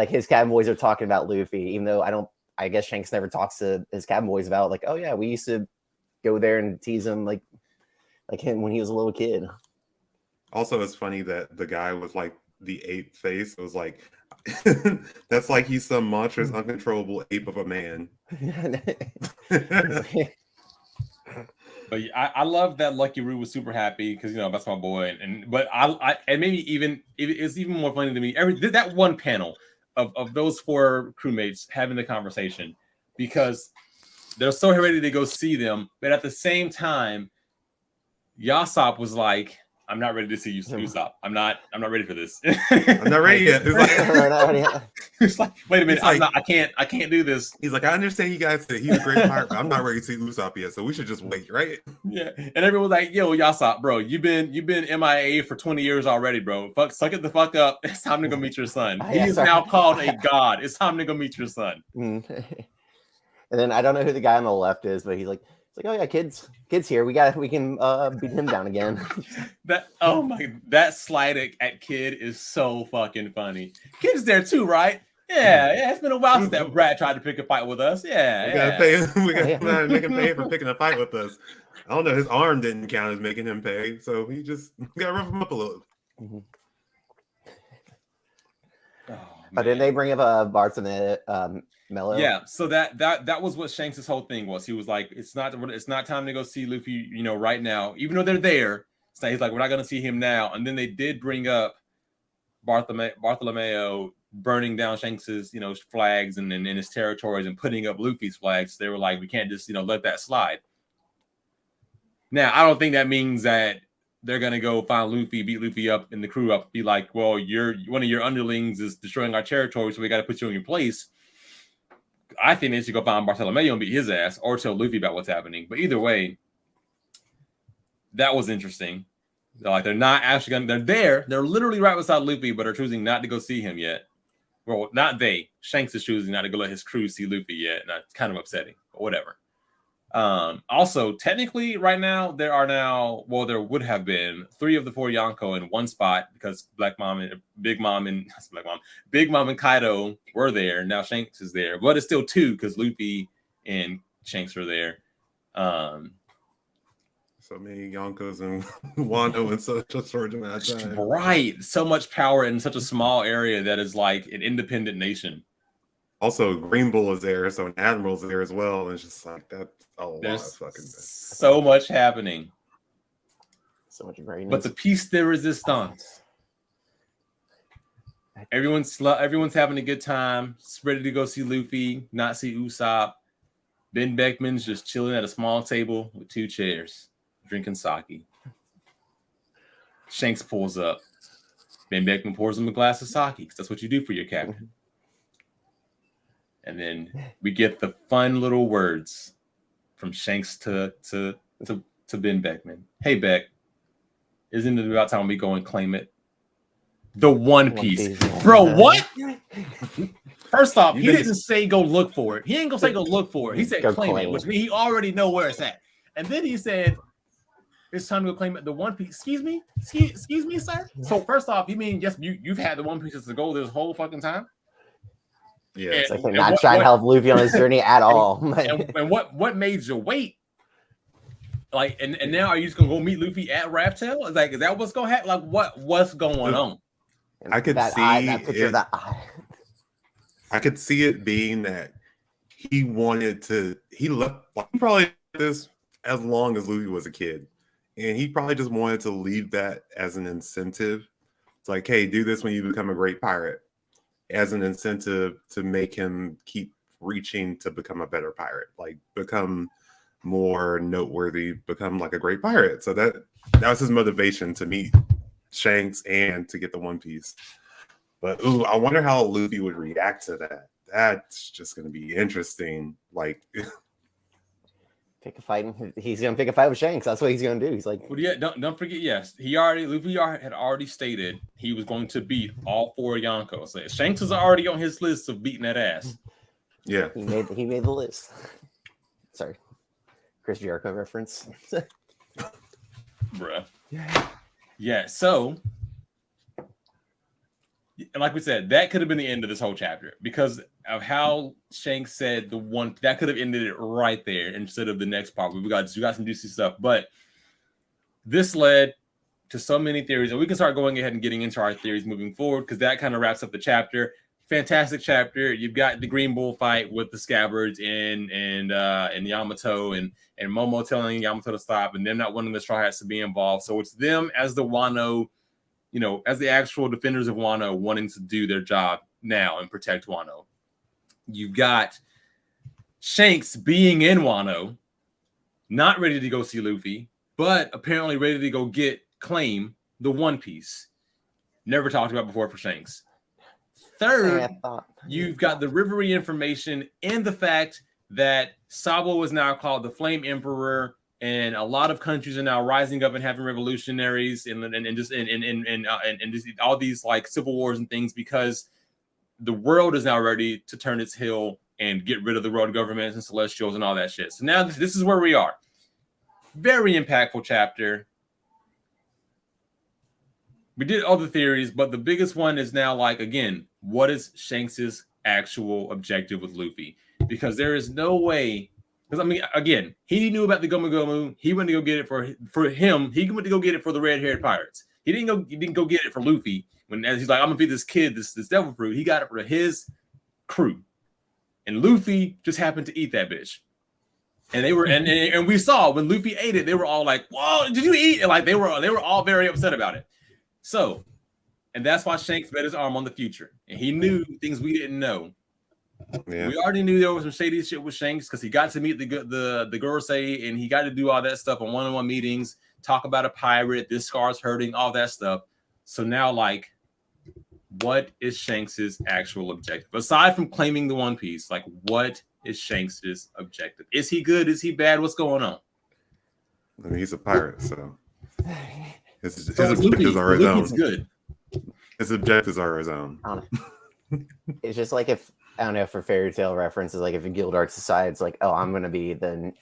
his cabin boys are talking about Luffy, even though I guess Shanks never talks to his cabin boys about like, oh yeah, we used to go there and tease him like him when he was a little kid. Also, it's funny that the guy with like the ape face, it was like, that's like he's some monstrous, uncontrollable ape of a man. But I love that Lucky Roo was super happy because that's my boy, but and maybe even it's even more funny to me that one panel of those four crewmates having the conversation, because they're so ready to go see them, but at the same time, Yasop was like, I'm not ready to see you, Usopp. I'm not ready for this. I'm not ready yet. It's like, wait a minute, I can't do this. He's like, I understand you guys say he's a great pirate, but I'm not ready to see Usopp yet, so we should just wait, right? Yeah. And everyone's like, yo, Yasop, bro, you've been MIA for 20 years already, bro. Suck it the fuck up. It's time to go meet your son. He is now called a god. It's time to go meet your son. And then I don't know who the guy on the left is, but he's like, oh yeah, kids here. We can beat him down again. That slide at Kid is so fucking funny. Kid's there too, right? Yeah. It's been a while since that brat tried to pick a fight with us. Yeah, we gotta pay him. We gotta make him pay for picking a fight with us. I don't know. His arm didn't count as making him pay, so he just gotta rough him up a little. Mm-hmm. But then they bring up Bartholomew. Mellow. Yeah, so that was what Shanks' whole thing was. He was like, it's not time to go see Luffy, right now. Even though they're there, so he's like, we're not gonna see him now. And then they did bring up Bartholomew burning down Shanks's, flags and in his territories and putting up Luffy's flags. So they were like, we can't just, let that slide. Now, I don't think that means that they're gonna go find Luffy, beat Luffy up, and the crew up, be like, "Well, you're one of your underlings is destroying our territory, so we got to put you in your place." I think they should go find Bartolomeo and beat his ass, or tell Luffy about what's happening. But either way, that was interesting. They're not actually gonna. They're there. They're literally right beside Luffy, but are choosing not to go see him yet. Well, not they. Shanks is choosing not to go let his crew see Luffy yet, and that's kind of upsetting. But whatever. Also, technically, right now there would have been 3 of the 4 Yonko in one spot because Big Mom and Kaido were there. Now Shanks is there, but it's still 2 because Luffy and Shanks are there. So many Yonkos and Wano in such a short amount of time. Right, so much power in such a small area that is like an independent nation. Also, Green Bull is there, so an Admiral's there as well. And it's just like that's a lot of fucking so much happening. So much greatness. But the piece de resistance. Everyone's having a good time. It's ready to go see Luffy, not see Usopp. Ben Beckman's just chilling at a small table with 2 chairs, drinking sake. Shanks pulls up. Ben Beckman pours him a glass of sake because that's what you do for your captain. And then we get the fun little words from Shanks to Ben Beckman. Hey, Beck, isn't it about time we go and claim it? The One Piece. Bro, what? First off, he didn't say go look for it. He ain't gonna say go look for it. He said claim it, which means he already know where it's at. And then he said, it's time to go claim it. The One Piece. Excuse me, sir. So first off, you mean yes, you've had the One Piece as the goal this whole fucking time? Yeah, it's like not trying to help Luffy on his journey at all. And what made you wait? Like, and now are you just gonna go meet Luffy at Raftel? Is that what's gonna happen? Like, what's going on? I could that see eye, that picture of that eye. I could see it being that he wanted to. He probably did this as long as Luffy was a kid, and he probably just wanted to leave that as an incentive. It's like, hey, do this when you become a great pirate, as an incentive to make him keep reaching to become a better pirate, like become more noteworthy, become like a great pirate. So that was his motivation to meet Shanks and to get the One Piece. But I wonder how Luffy would react to that. That's just going to be interesting. Like, pick a fight. He's going to pick a fight with Shanks. That's what he's going to do. He's like, well, yeah. Don't forget. Yes, Luffy had already stated he was going to beat all 4 Yonko. So Shanks was already on his list of beating that ass. Yeah, he made the list. Sorry, Chris Jericho reference. Bruh. Yeah. So. And like we said, that could have been the end of this whole chapter because of how Shanks said that could have ended it right there instead of the next part. We got some juicy stuff, but this led to so many theories, and we can start going ahead and getting into our theories moving forward because that kind of wraps up the chapter. Fantastic chapter. You've got the Green Bull fight with the Scabbards and Yamato and Momo telling Yamato to stop and them not wanting the Straw Hats to be involved. So it's them as the Wano. As the actual defenders of Wano wanting to do their job now and protect Wano. You've got Shanks being in Wano, not ready to go see Luffy, but apparently ready to go claim the One Piece. Never talked about before for Shanks. Third, you've got the Rivery information and the fact that Sabo is now called the Flame Emperor. And a lot of countries are now rising up and having revolutionaries and just all these like civil wars and things because the world is now ready to turn its heel and get rid of the world governments and celestials and all that shit. So now this is where we are. Very impactful chapter. We did other theories, but the biggest one is now like, again, what is Shanks's actual objective with Luffy? Because there is no way. Because, I mean, again, he knew about the Gomu Gomu. He went to go get it for him. He went to go get it for the red-haired pirates. He didn't go get it for Luffy. As he's like, I'm going to feed this kid this devil fruit. He got it for his crew. And Luffy just happened to eat that bitch. And they were and we saw when Luffy ate it, they were all like, whoa, did you eat? And like they were all very upset about it. So, and that's why Shanks bet his arm on the future. And he knew things we didn't know. Yeah. We already knew there was some shady shit with Shanks because he got to meet the Gorosei and he got to do all that stuff on one-on-one meetings, talk about a pirate, this scar's hurting, all that stuff. So now, like, what is Shanks's actual objective? Aside from claiming the One Piece, like, what is Shanks's objective? Is he good? Is he bad? What's going on? I mean, he's a pirate, so his So objectives are his Luffy's own. good. His objectives are his own. I don't know. It's just like if I don't know, for fairy tale references, like if Gildarts decides like, oh, I'm gonna be the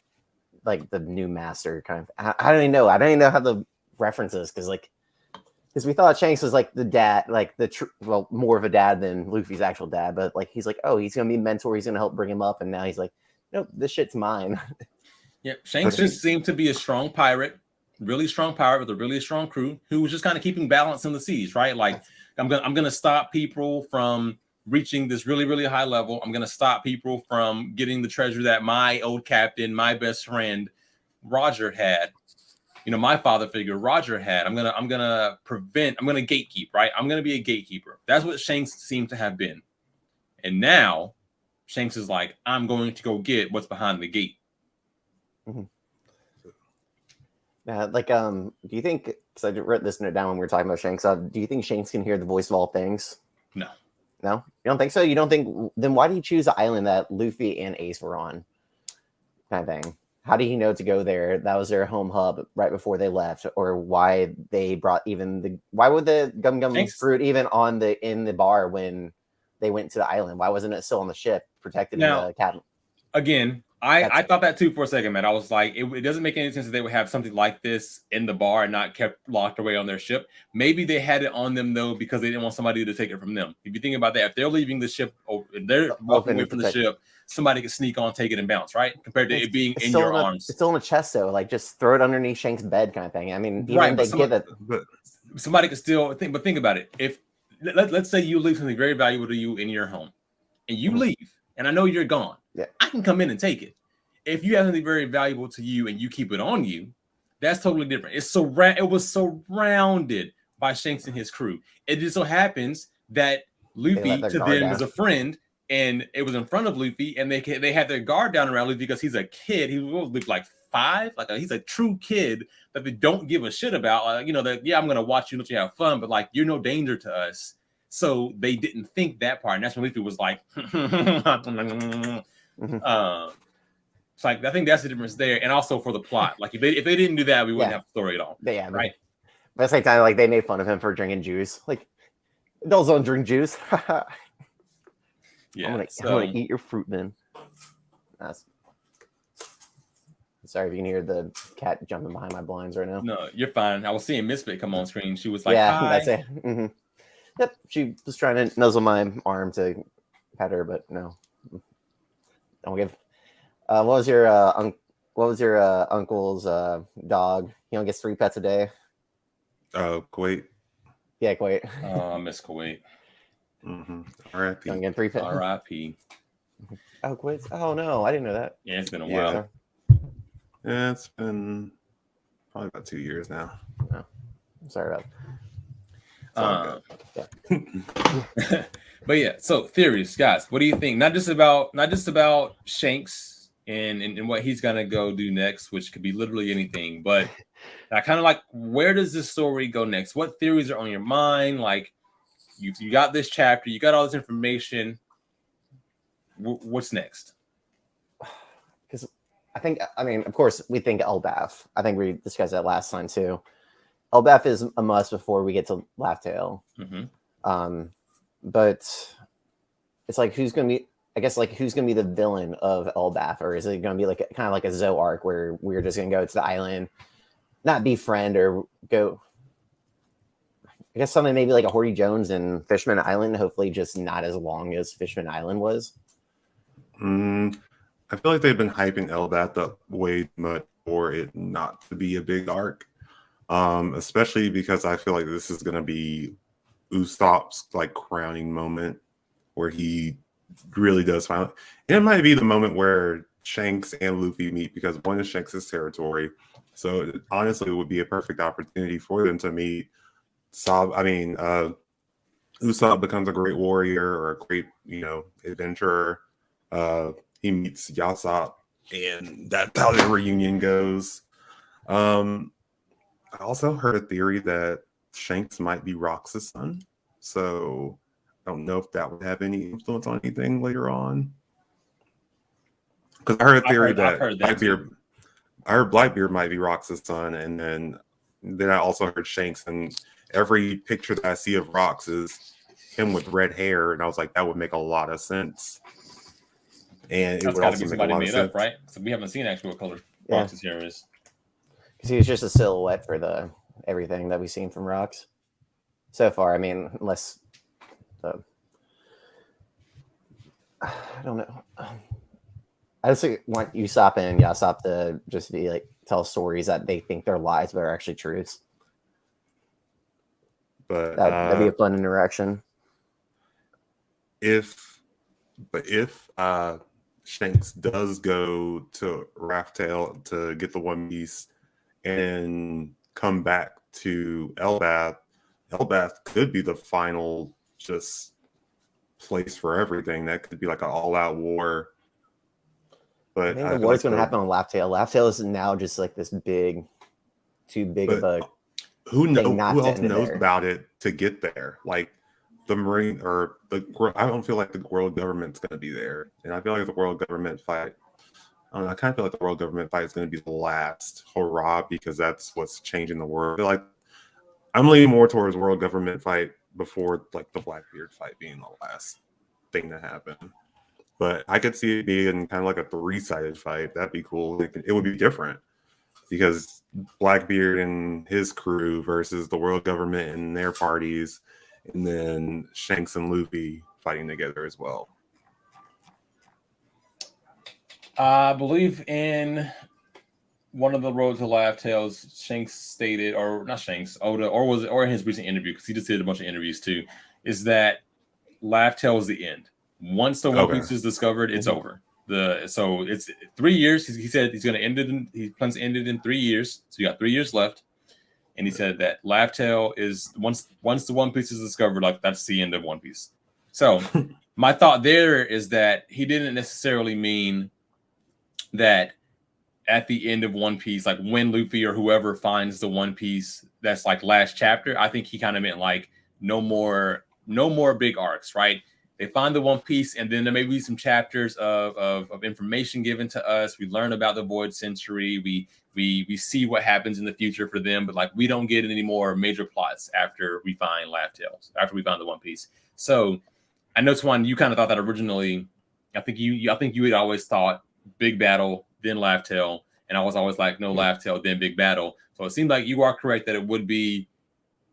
new master kind of. I don't even know. I don't even know how the references because we thought Shanks was like the dad, like more of a dad than Luffy's actual dad, but like he's like, oh, he's gonna be a mentor, he's gonna help bring him up, and now he's like, nope, this shit's mine. Yeah, Shanks just seemed to be a strong pirate, really strong pirate with a really strong crew who was just kind of keeping balance in the seas, right? Like, I'm gonna stop people from reaching this really, really high level. I'm gonna stop people from getting the treasure that my old captain, my best friend, Roger had. You know, my father figure Roger had. I'm gonna gatekeep, right? I'm gonna be a gatekeeper. That's what Shanks seems to have been. And now Shanks is like, I'm going to go get what's behind the gate. Mm-hmm. Do you think, because I wrote this note down when we were talking about Shanks, do you think Shanks can hear the voice of all things? No. You don't think so? You don't think, then why do you choose the island that Luffy and Ace were on? Kind of thing. How do he know to go there? That was their home hub right before they left, or why they brought why would the gum fruit even in the bar when they went to the island? Why wasn't it still on the ship protected in the cabin? Again, I thought that too for a second, man. I was like, it doesn't make any sense that they would have something like this in the bar and not kept locked away on their ship. Maybe they had it on them though because they didn't want somebody to take it from them. If you think about that, if they're leaving the ship, and they're walking away from the ship, somebody could sneak on, take it and bounce, right? Compared to it being in your arms. It's still in a chest though, like just throw it underneath Shank's bed kind of thing. I mean, somebody could still think, but think about it. If let's say you leave something very valuable to you in your home, and you leave, and I know you're gone. Yeah. I can come in and take it. If you have something very valuable to you and you keep it on you, that's totally different. It was surrounded by Shanks and his crew. It just so happens that Luffy to them is a friend, and it was in front of Luffy, and they had their guard down around Luffy because he's a kid. He was like 5, he's a true kid that they don't give a shit about. I'm gonna watch you, let you have fun, but like you're no danger to us. So they didn't think that part, and that's when Luffy was like, It's like I think that's the difference there, and also for the plot. Like if they didn't do that, we wouldn't have a story at all. Yeah, right. But at the same time, like they made fun of him for drinking juice. Like adults don't drink juice. Yeah, I'm gonna eat your fruit, man. Sorry if you can hear the cat jumping behind my blinds right now. No, you're fine. I was seeing Misfit come on screen. She was like, "Yeah, hi. That's it." Mm-hmm. Yep, she was trying to nuzzle my arm to pet her, but no. Don't give. What was your uncle's dog? He only gets 3 pets a day. Oh, Kuwait. Yeah, Kuwait. Oh, I miss Kuwait. Mm-hmm. R.I.P. Only getting 3 pets. R.I.P. Oh, Kuwait. Oh no, I didn't know that. Yeah, it's been a while. Yeah, it's been probably about 2 years now. No, I'm sorry about that. Yeah. But yeah, so theories, guys. What do you think? Not just about Shanks and what he's gonna go do next, which could be literally anything. But I kind of like, where does this story go next? What theories are on your mind? Like, you got this chapter, you got all this information. What's next? Because I mean, of course, we think Elbaf. I think we discussed that last time too. Elbaf is a must before we get to Laugh Tale. Mm-hmm. But it's like who's gonna be the villain of Elbaf, or is it gonna be like kind of like a Zoe arc where we're just gonna go to the island, not befriend or go? I guess something maybe like a Horty Jones and Fishman Island. Hopefully, just not as long as Fishman Island was. I feel like they've been hyping Elbaf up way much for it not to be a big arc, especially because I feel like this is gonna be Usopp's like crowning moment where he really does finally. And it might be the moment where Shanks and Luffy meet because one is Shanks' territory. So honestly, it would be a perfect opportunity for them to meet. Usopp becomes a great warrior or a great, adventurer. He meets Yasop, and that's how their reunion goes. I also heard a theory that Shanks might be Rox's son, so I don't know if that would have any influence on anything later on. Because I heard a theory I've heard that Blackbeard, I heard Blackbeard might be Rox's son, and then I also heard Shanks. And every picture that I see of Rox is him with red hair, and I was like, that would make a lot of sense. And it that's would got to also be make a somebody lot of made sense. up, right? So we haven't seen actually what color Yeah. Rox's hair is. Because he was just a silhouette for the everything that we've seen from Rox so far. I mean, unless the I don't know. I just want Usopp and Yasop to just be like tell stories that they think they're lies but are actually truths. But That'd be a fun interaction. if Shanks does go to Raftail to get the One Piece and come back to Elbath could be the final just place for everything. That could be like an all-out war. But I think the war's going to happen on Laugh-Tail. Laugh-Tail is now just like this too big of a. Who else knows about it to get there? Like the Marine or I don't feel like the world government's going to be there, and I feel like the world government fight. I don't know. I kind of feel like the world government fight is going to be the last hurrah because that's what's changing the world. I feel like I'm leaning more towards world government fight before like the Blackbeard fight being the last thing to happen. But I could see it being kind of like a 3-sided fight. That'd be cool. It would be different because Blackbeard and his crew versus the world government and their parties, and then Shanks and Luffy fighting together as well. I believe in one of the Road to Laugh Tales, Shanks stated, or not Shanks, Oda, or in his recent interview, because he just did a bunch of interviews too, is that Laugh Tale is the end. Once the One Piece is discovered, it's over. So it's 3 years. He said he's going to end it. He plans to end it in 3 years. So you got 3 years left. And he said that Laugh Tale is once the One Piece is discovered, like that's the end of One Piece. So my thought there is that he didn't necessarily mean that at the end of One Piece, like when Luffy or whoever finds the One Piece that's like last chapter. I think he kind of meant like no more big arcs, right? They find the One Piece, and then there may be some chapters of information given to us. We learn about the Void Century. We see what happens in the future for them, but like we don't get any more major plots after we find Laugh Tales, after we find the One Piece. So I know, Twan, you kind of thought that originally. I think you had always thought big battle, then Laugh Tale, and I was always like no Laugh Tale, then big battle. So it seemed like you are correct that it would be.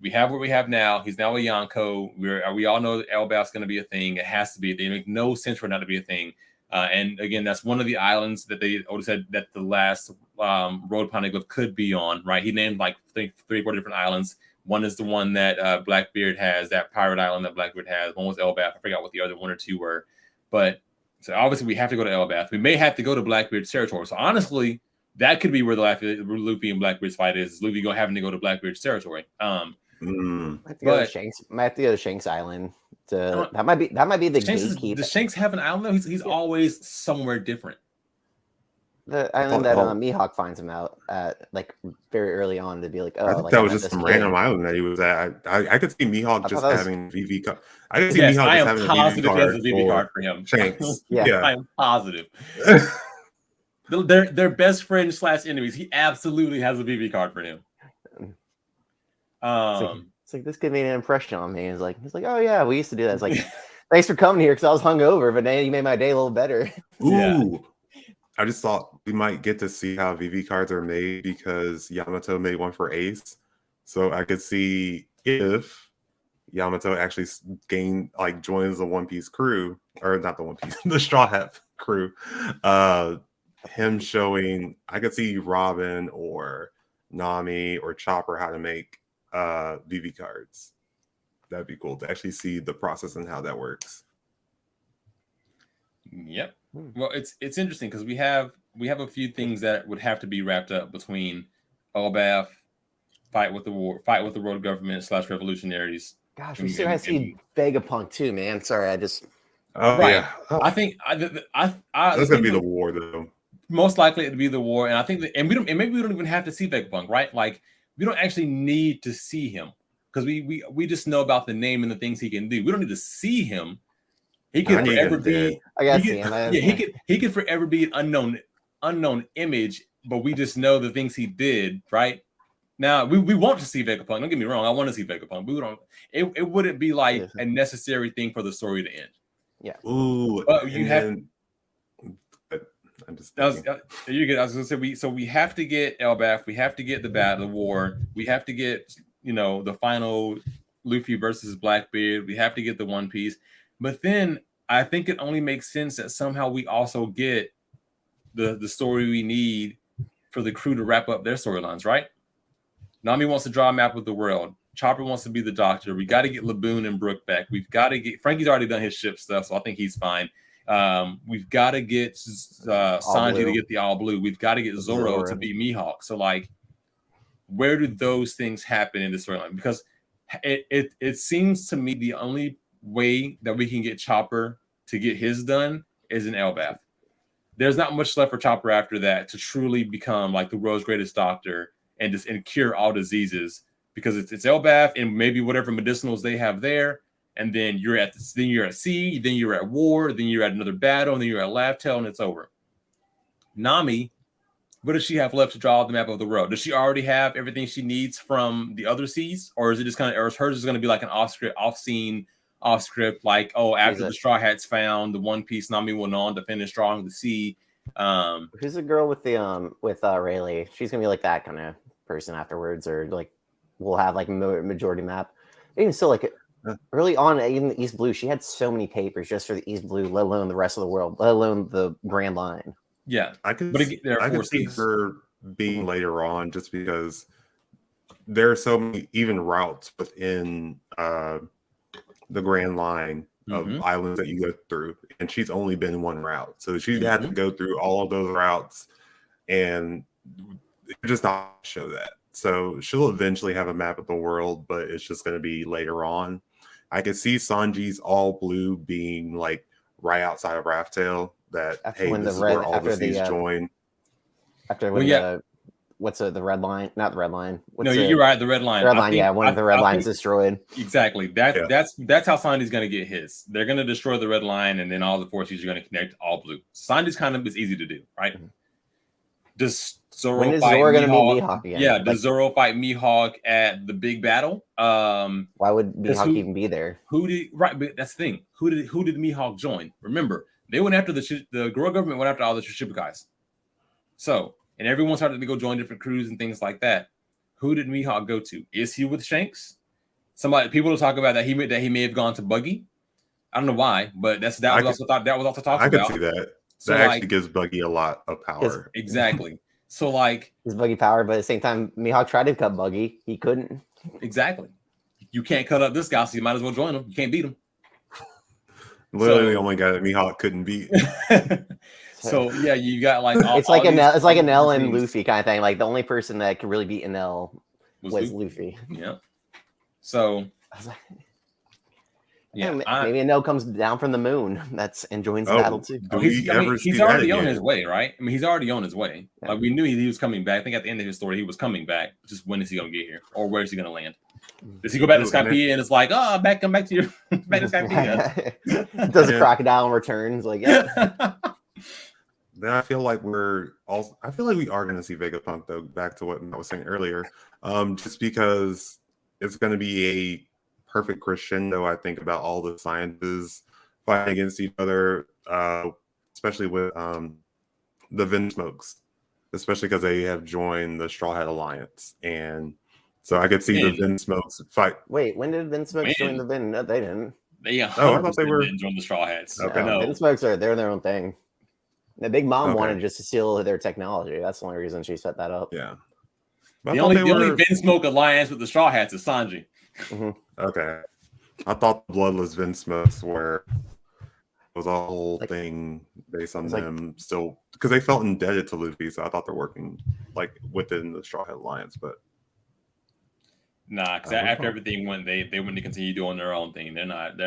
We have what we have now. He's now a Yonko. We all know that Elbaf's going to be a thing. It has to be. They make no sense for it not to be a thing. And again, that's one of the islands that Oda said that the last road poneglyph could be on. Right? He named like 3 or 4 different islands. One is the one that Blackbeard has, that pirate island that Blackbeard has. One was Elbaf. I forgot what the other 1 or 2 were. But so obviously we have to go to Elbaf. We may have to go to Blackbeard's territory. So honestly, that could be where Luffy and Blackbeard's fight is. Luffy having to go to Blackbeard's territory. Might have to go to Shanks Island. That might be the gatekeeper. Does Shanks have an island though? He's always somewhere different. The island that Mihawk finds him out at, like very early on, to be like, oh, I think that was just some random island that he was at. I could see Mihawk just having VV card. I could see Mihawk just having a VV card for him. Shanks. Yeah, I'm positive. They're best friends / enemies. He absolutely has a VV card for him. It's like this could make an impression on me. He's like, oh yeah, we used to do that. It's like, thanks for coming here because I was hungover, but then you made my day a little better. Ooh, yeah. I just thought we might get to see how VV cards are made because Yamato made one for Ace, so I could see if Yamato actually joins the One Piece crew, or not the One Piece, the Straw Hat crew. Him showing, I could see Robin or Nami or Chopper how to make VV cards. That'd be cool to actually see the process and how that works. Yep. Well, it's interesting because we have a few things that would have to be wrapped up between Elbaf, fight with the road government / revolutionaries. Gosh, we still have to see Vegapunk too, man. Sorry, I just Oh Right. yeah. Oh, I think the that's gonna thing be the with- war though. most likely it'd be the war, and I think that, and maybe we don't even have to see Vegapunk, right? Like we don't actually need to see him because we just know about the name and the things he can do. We don't need to see him. He I could need forever him be. dead. I gotta He see him. could, yeah, he could forever be an unknown image, but we just know the things he did, right? Now we want to see Vegapunk. Don't get me wrong. I want to see Vegapunk. We don't. It wouldn't be like a necessary thing for the story to end. Yeah. Ooh, But you and have. then I'm just I was, thinking. you get. I was gonna say we have to get Elbaf. We have to get the war. We have to get the final Luffy versus Blackbeard. We have to get the One Piece. But then I think it only makes sense that somehow we also get the story we need for the crew to wrap up their storylines, right? Nami wants to draw a map of the world. Chopper wants to be the doctor. We got to get Laboon and Brook back. We've got to get Frankie's already done his ship stuff, so I think he's fine. We've got to get Sanji to get the all blue. We've got to get Zoro to be Mihawk. So like, where do those things happen in the storyline? Because it seems to me the only way that we can get Chopper to get his done is in Elbaf. There's not much left for Chopper after that to truly become like the world's greatest doctor and cure all diseases, because it's Elbaf and maybe whatever medicinals they have there, and then you're at sea, then you're at war, then you're at another battle, and then you're at Laugh-Tale, and it's over. Nami, what does she have left to draw the map of the world? Does she already have everything she needs from the other seas, or is it just or is hers just going to be like an off script, like, oh, after the Straw Hat's found, the One Piece, Nami went on to finish drawing the sea. Who's the girl with the with Rayleigh? She's gonna be like that kind of person afterwards, or like we'll have like majority map. Even still, like early on, even the East Blue, she had so many papers just for the East Blue, let alone the rest of the world, let alone the Grand Line. Yeah, I could see her being later on, just because there are so many even routes within the Grand Line of islands that you go through, and she's only been one route, so she's had to go through all of those routes, and it just not show that. So she'll eventually have a map of the world, but it's just going to be later on. I could see Sanji's all blue being like right outside of Laugh-Tale. That after hey, this is where all the seas join. After when what's the red line? Not the red line. You're right. The red line. The red line. Yeah, one of the red lines destroyed. Exactly. That's how Sanji's going to get his. They're going to destroy the red line, and then all the forces are going to connect all blue. Sanji's kind of is easy to do, right? Does Zoro when is fight Zoro going to Mihawk? meet Mihawk again? Yeah. Does Zoro fight Mihawk at the big battle? Why would Mihawk even be there? But that's the thing. Who did Mihawk join? Remember, they went after the Goro government went after all the Shippuden. So, and everyone started to go join different crews and things like that. Who did Mihawk go to? Is he with Shanks? People will talk about that he may have gone to Buggy. I don't know why, but that was also talked about. I could see that. So that actually gives Buggy a lot of power. Exactly. So like, his Buggy power, but at the same time, Mihawk tried to cut Buggy. He couldn't. Exactly. You can't cut up this guy, so you might as well join him. You can't beat him. Literally the only guy that Mihawk couldn't beat. So yeah, you got like it's like an L and Luffy kind of thing. Like the only person that could really beat an L was Luffy. Yeah. So maybe an L comes down from the moon. And joins the battle too. He's already on his way, right? I mean, he's already on his way. Yeah. Like we knew he was coming back. I think at the end of his story, he was coming back. Just when is he gonna get here, or where is he gonna land? Does he go back to Skypiea and it's like, come back to your back to Skypiea? Does a crocodile and returns? Like, yeah. Then I feel like we are going to see Vegapunk though. Back to what I was saying earlier, just because it's going to be a perfect crescendo. I think about all the sciences fighting against each other, especially with the Vinsmokes, especially because they have joined the Straw Hat Alliance, and so I could see the Vinsmokes fight. Wait, when did Vinsmokes join the Vin? No, they didn't. I thought they were join the Straw Hats. Okay, no. Vinsmokes they're their own thing. The Big Mom wanted just to steal their technology. That's the only reason she set that up. Yeah. The only Vinsmoke alliance with the Straw Hats is Sanji. Mm-hmm. Okay. I thought the Bloodless Vinsmokes were was a whole thing based on them still, because they felt indebted to Luffy, so I thought they're working like within the Straw Hat Alliance, but nah, because after everything went, they wouldn't continue doing their own thing. They're not.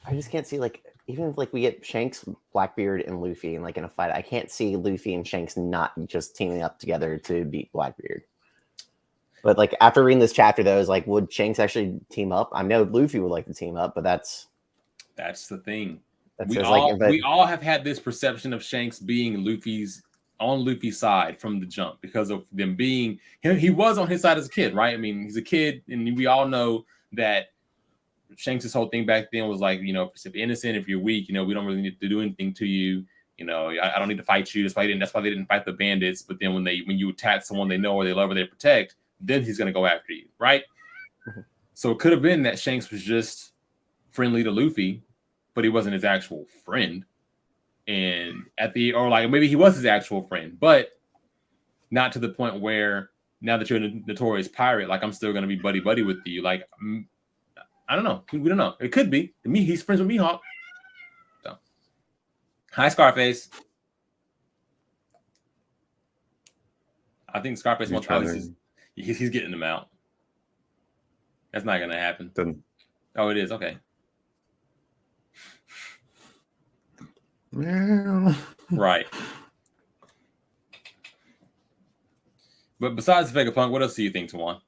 I just can't see like even if like we get Shanks, Blackbeard, and Luffy and like in a fight, I can't see Luffy and Shanks not just teaming up together to beat Blackbeard. But like after reading this chapter, though, is like, would Shanks actually team up? I know Luffy would like to team up, but that's the thing. that's We all have had this perception of Shanks being on Luffy's side from the jump because of them being he was on his side as a kid, right? I mean, he's a kid, and we all know that Shanks' whole thing back then was like, if you're innocent, if you're weak, we don't really need to do anything to you. I don't need to fight you. That's why they didn't fight the bandits. But then when you attack someone they know or they love or they protect, then he's gonna go after you, right? Mm-hmm. So it could have been that Shanks was just friendly to Luffy, but he wasn't his actual friend. And maybe he was his actual friend, but not to the point where now that you're a notorious pirate, like I'm still gonna be buddy with you. Like I don't know. We don't know. It could be. To me, he's friends with Mihawk. So, hi Scarface. I think Scarface wants to. He's getting them out. That's not gonna happen. Oh, it is. Okay. Right. But besides Vegapunk, what else do you think, Tawan?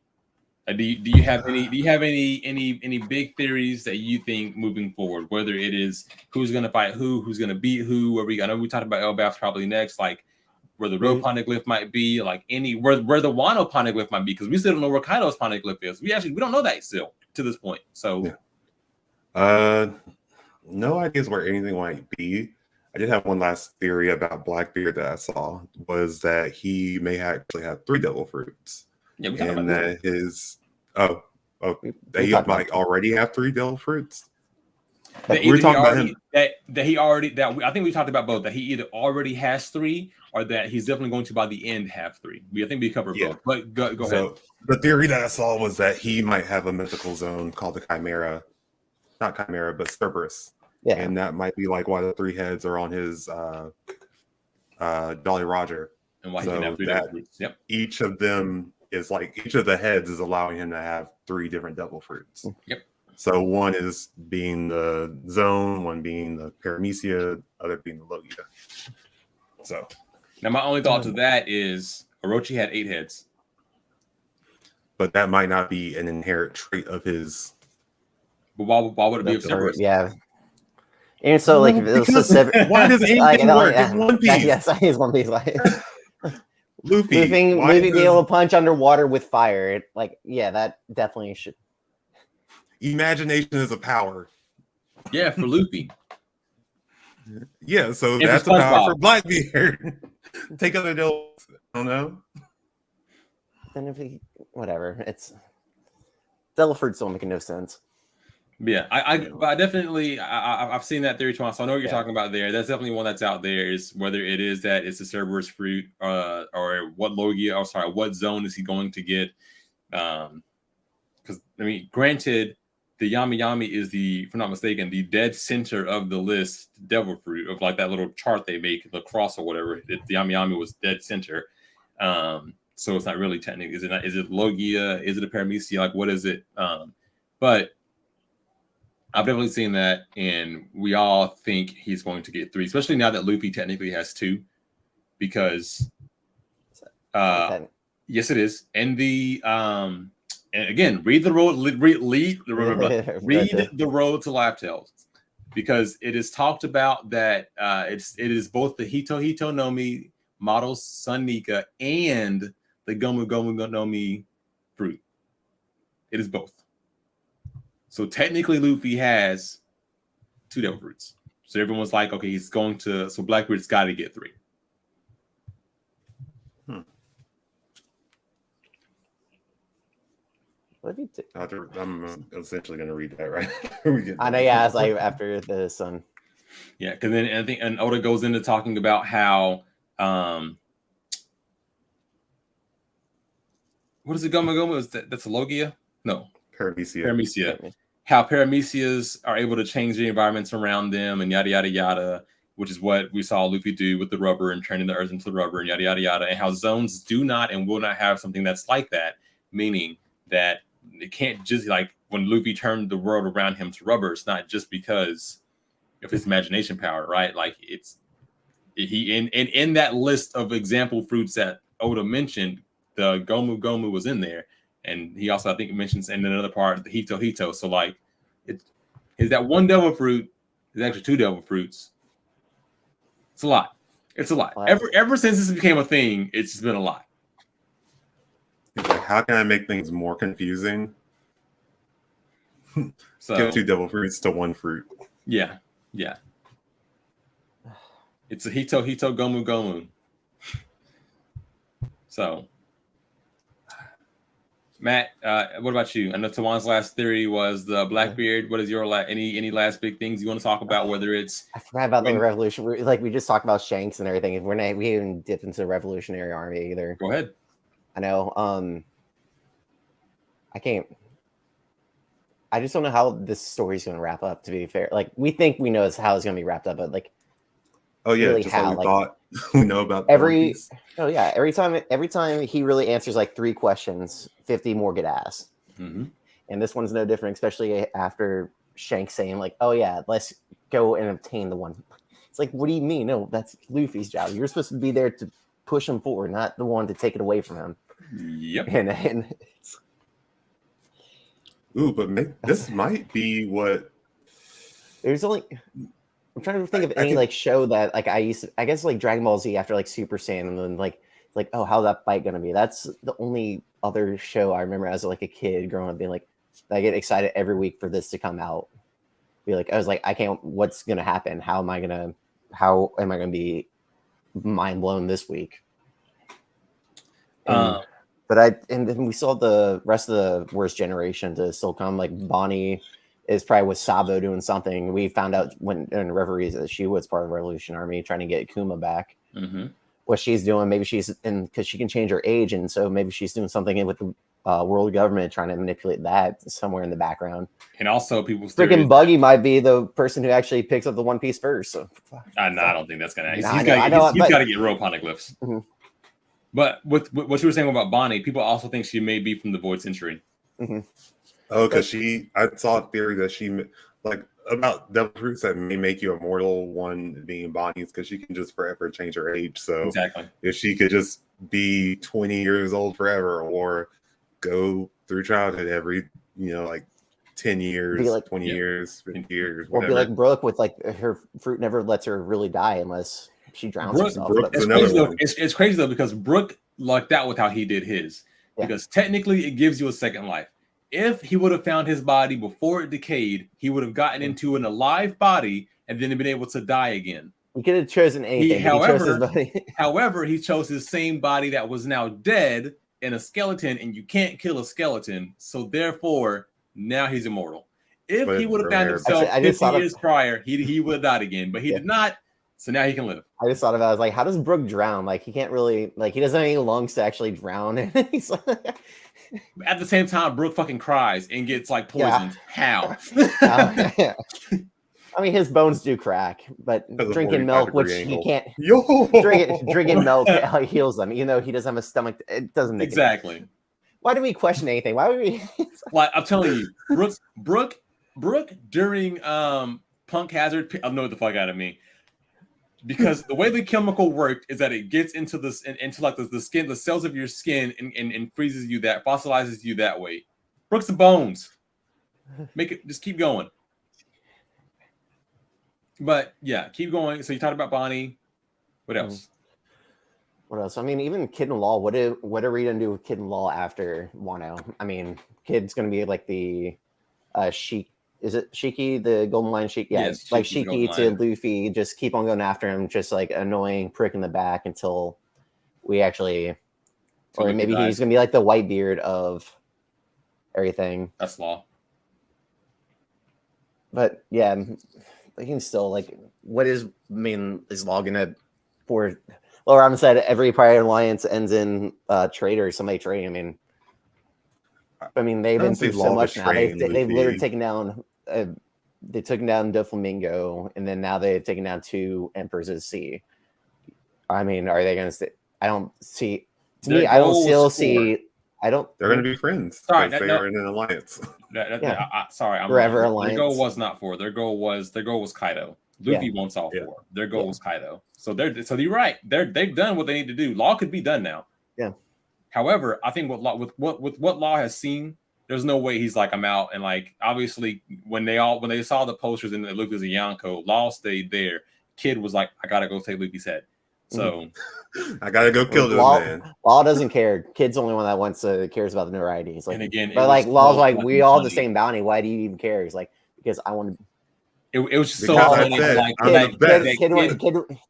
Do you have any big theories that you think moving forward? Whether it is who's gonna fight who's gonna beat who? I know we talked about Elbaf's probably next, like where the real poneglyph might be, like where the Wano poneglyph might be, because we still don't know where Kaido's poneglyph is. We don't know that still to this point. So, no ideas where anything might be. I did have one last theory about Blackbeard that I saw was that he may actually have 3 devil fruits. Yeah, we and that he might already have 3 devil fruits. We're talking about him I think we talked about both, that he either already has 3 or that he's definitely going to by the end have 3. I think we covered both. But go ahead. The theory that I saw was that he might have a mythical zone called the Chimera, not Chimera, but Cerberus. Yeah. And that might be like why the 3 heads are on his Jolly Roger. And why he can have 3 devil fruits. Yep. Each of them is like each of the heads is allowing him to have 3 different devil fruits. Yep. So one is being the zone, one being the Paramecia, other being the Logia. So now my only thought to that is Orochi had 8 heads. But that might not be an inherent trait of his. But why would it be of Cerberus? Yeah. And so like why does anything work? It's One Piece. Yes, it's One Piece. Luffy be able to punch underwater with fire. That definitely should. Imagination is a power. Yeah, for Luffy. Yeah, so that's a power for Blackbeard. Take other devils. I don't know. Then whatever, it's devil fruits don't make no sense. Yeah, I've seen that theory twice. So I know what you're talking about there. That's definitely one that's out there. Is whether it is that it's a Cerberus fruit, or what Logia, what zone is he going to get? Because granted, the Yami Yami is if I'm not mistaken, the dead center of the list devil fruit of like that little chart they make, the cross or whatever. The Yami Yami was dead center. So it's not really technically. Is it Logia? Is it a Paramecia? Like what is it? But I've definitely seen that, and we all think he's going to get 3, especially now that Luffy technically has 2, because yes, it is. And and again, read the road to Life Tales, because it is talked about that it is both the Hito Hito no Mi model Sun Nika and the Gomu Gomu no Mi fruit. It is both. So technically, Luffy has 2 devil fruits. So everyone's like, okay, he's going to. So Blackbeard's got to get 3. What did you I'm essentially going to read that, right? I know. Yeah, it's like after the sun. Yeah, because then I think Oda goes into talking about how what is it? Gomu Gomu? That's a Logia? No, Paramecia. How Paramecias are able to change the environments around them and yada, yada, yada, which is what we saw Luffy do with the rubber and turning the earth into the rubber and yada, yada, yada, and how zones do not and will not have something that's like that, meaning that it can't just like when Luffy turned the world around him to rubber, it's not just because of his imagination power, right? Like in that list of example fruits that Oda mentioned, the Gomu Gomu was in there, and he also I think mentions in another part the Hito Hito. So like, is that one devil fruit? Is actually 2 devil fruits. It's a lot. It's a lot. Ever since this became a thing, it's just been a lot. He's like, how can I make things more confusing? So give 2 devil fruits to 1 fruit. Yeah. It's a Hito Hito Gomu Gomu. So, Matt, what about you? I know Tawan's last theory was the Blackbeard. What is your any last big things you want to talk about? Whether it's I forgot about the revolution. Like we just talked about Shanks and everything. We haven't dipped into the Revolutionary Army either. Go ahead. I know. I can't. I just don't know how this story's going to wrap up. To be fair, like we think we know how it's going to be wrapped up, but like, oh yeah, really just how, like we thought we know about every. Oh yeah, every time he really answers like 3 questions, 50 more get asked. Mm-hmm. And this one's no different, especially after Shanks saying like, "Oh yeah, let's go and obtain the one." It's like, what do you mean? No, that's Luffy's job. You're supposed to be there to push him forward, not the one to take it away from him. Yep. And it's, ooh, but this might be what. There's only. I'm trying to think of any like show that like I guess like Dragon Ball Z after like Super Saiyan, and then like oh, how's that fight gonna be? That's the only other show I remember as like a kid growing up being like, I get excited every week for this to come out. Be like, I was like, I can't. What's gonna happen? How am I gonna be mind blown this week? But then we saw the rest of the worst generation to still come. Like Bonnie is probably with Sabo doing something. We found out when in Reveries that she was part of the Revolution Army trying to get Kuma back. Mm-hmm. What she's doing, maybe she's in because she can change her age, and so maybe she's doing something with the world government trying to manipulate that somewhere in the background. And also, people freaking Buggy might be the person who actually picks up the One Piece first. So I don't think that's gonna. He's got to get real poneglyphs. Mm-hmm. But with what you were saying about Bonnie, people also think she may be from the Void Century. Mm-hmm. Oh, because I saw a theory that she like about devil fruits that may make you immortal. One being Bonnie's because she can just forever change her age. So exactly, if she could just be 20 years old forever, or go through childhood every like 10 years, like, 20 years, 50 years, whatever. Or be like Brooke with like her fruit never lets her really die unless she drowns herself. It's crazy though because Brooke lucked out with how he did his because technically it gives you a second life. If he would have found his body before it decayed, he would have gotten into an alive body and then been able to die again. He could have chosen anything. However, he chose his same body that was now dead in a skeleton, and you can't kill a skeleton. So therefore, now he's immortal. If he would have found himself 50 years prior, he would have died again. But he did not. So now he can live. I just thought about it. I was like, how does Brooke drown? Like he can't really he doesn't have any lungs to actually drown. And he's like at the same time, Brooke fucking cries and gets like poisoned. How? I mean, his bones do crack, but drinking milk, which he can't. Drinking milk heals them, even though he doesn't have a stomach. It doesn't make exactly. Why do we question anything? Why would we? Like I'm telling you, Brooke during Punk Hazard annoyed the fuck out of me. Because the way the chemical worked is that it gets into the skin, the cells of your skin, and freezes you fossilizes you that way. Brooks the bones. Just keep going. But yeah, keep going. So you talked about Bonnie. What else? What else? I mean, even Kid and Law. What are we gonna do with Kid and Law after Wano? I mean, Kid's gonna be like the Sheik. Is it Shiki, the Golden Lion Shiki? Yeah, yes, like Shiki to Luffy, just keep on going after him, just like annoying prick in the back until we actually, or maybe he's gonna be like the Whitebeard of everything. That's Law. But yeah, he can still is Law gonna for? Well, Robin said every Pirate Alliance ends in traitor, somebody trading. I mean, they've been through so much now. They've literally taken down. They took down Doflamingo, and then now they've taken down 2 Emperors of the Sea. I mean, are they going to? I don't see. To me, I don't still see. I don't. They're going to be friends Sorry, because they are in an alliance. Sorry, I'm Forever wrong. alliance. Their goal was not 4. Their goal was Kaido. Luffy wants all 4. Their goal was Kaido. So you're right. They've done what they need to do. Law could be done now. Yeah. However, I think with what Law has seen, there's no way he's like, I'm out. And like, obviously, when they saw the posters and Luffy was a Yonko, Law stayed there. Kid was like, I gotta go take Luffy's head. So I gotta go kill this man. Law doesn't care. Kid's the only one that cares about the notoriety. He's like, and again, but like Law's like, we all have the same bounty. Why do you even care? He's like, because I want to. It was just so Because funny.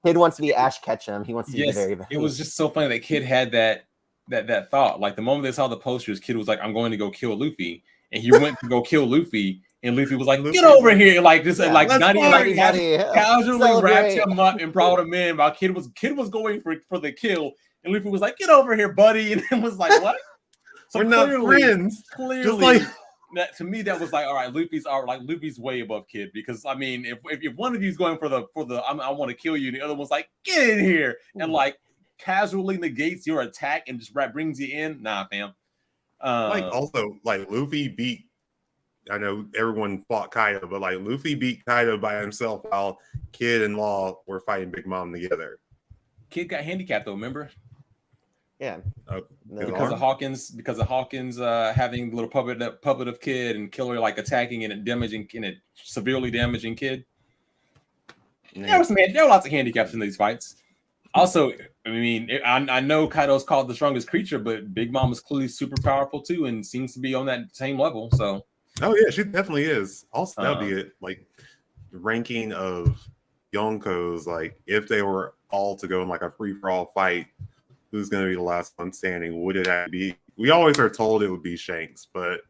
Kid wants to be Ash Ketchum. He wants to be the very best. It was just so funny that Kid had that thought. Like the moment they saw the posters, Kid was like, I'm going to go kill Luffy. And he went to go kill Luffy. And Luffy was like, get over here. Like this, like not even like casually wrapped him up and brought him in. While Kid was going for the kill. And Luffy was like, get over here, buddy. And it was like, what? So we're not friends. Clearly, just like that, to me, that was like, all right, Luffy's way above Kid. Because I mean, if one of you's going for the I want to kill you, and the other one's like, get in here, and like casually negates your attack and just brings you in. Nah, fam. Like also like Luffy beat. I know everyone fought Kaido, but like Luffy beat Kaido by himself while Kid and Law were fighting Big Mom together. Kid got handicapped though, remember? Yeah. Because of Hawkins having the little puppet of Kid and Killer like attacking and damaging and it severely damaging Kid. There were lots of handicaps in these fights. Also, I mean, I know Kaido's called the strongest creature, but Big Mom is clearly super powerful too and seems to be on that same level. So oh yeah, she definitely is. Also, that'd be it. Like the ranking of Yonkos, like if they were all to go in like a free-for-all fight, who's gonna be the last one standing? Would it be? We always are told it would be Shanks, but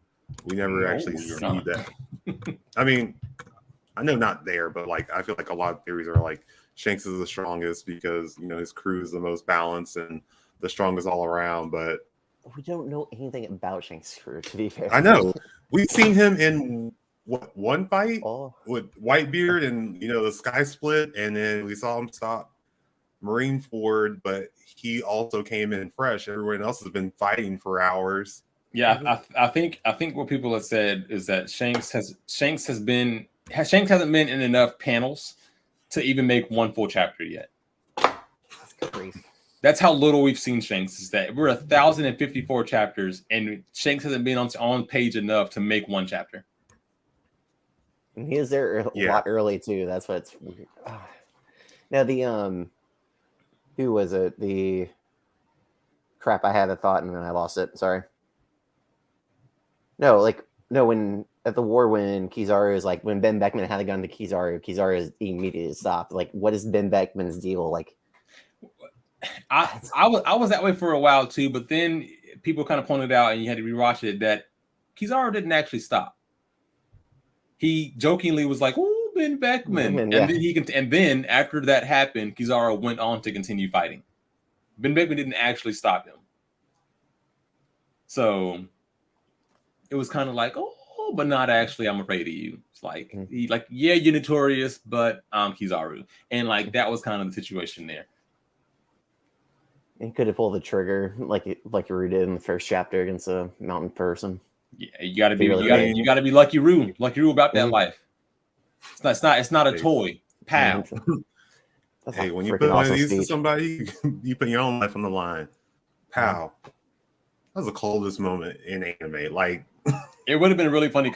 we never actually see that. I mean, I know not there, but like I feel like a lot of theories are like Shanks is the strongest because his crew is the most balanced and the strongest all around, but we don't know anything about Shanks' crew, to be fair. I know. We've seen him in one fight with Whitebeard and the Sky Split, and then we saw him stop Marineford, but he also came in fresh. Everyone else has been fighting for hours. Yeah, I think what people have said is that Shanks hasn't been in enough panels to even make one full chapter yet. That's crazy. That's how little we've seen Shanks. Is that we're 1,054 chapters, and Shanks hasn't been on page enough to make one chapter. And he was there a lot early too. That's what's weird. Now the who was it? The crap! I had a thought and then I lost it. Sorry. No, when at the war when Kizaru is like when Ben Beckman had a gun to Kizaru is immediately stopped. Like, what is Ben Beckman's deal? Like. I was that way for a while too, but then people kind of pointed out, and you had to rewatch it, that Kizaru didn't actually stop. He jokingly was like, "Oh, Ben Beckman," and then after that happened, Kizaru went on to continue fighting. Ben Beckman didn't actually stop him, so it was kind of like, "Oh, but not actually. I'm afraid of you." It's like you're notorious, but I'm Kizaru, and like that was kind of the situation there. He could have pulled the trigger like Rue did in the first chapter against a mountain person. Yeah, you gotta be Lucky Rue about that life. It's not a toy. Pow. Hey, when you put one of these to somebody, you put your own life on the line. Pow. That was the coldest moment in anime. Like it would have been a really funny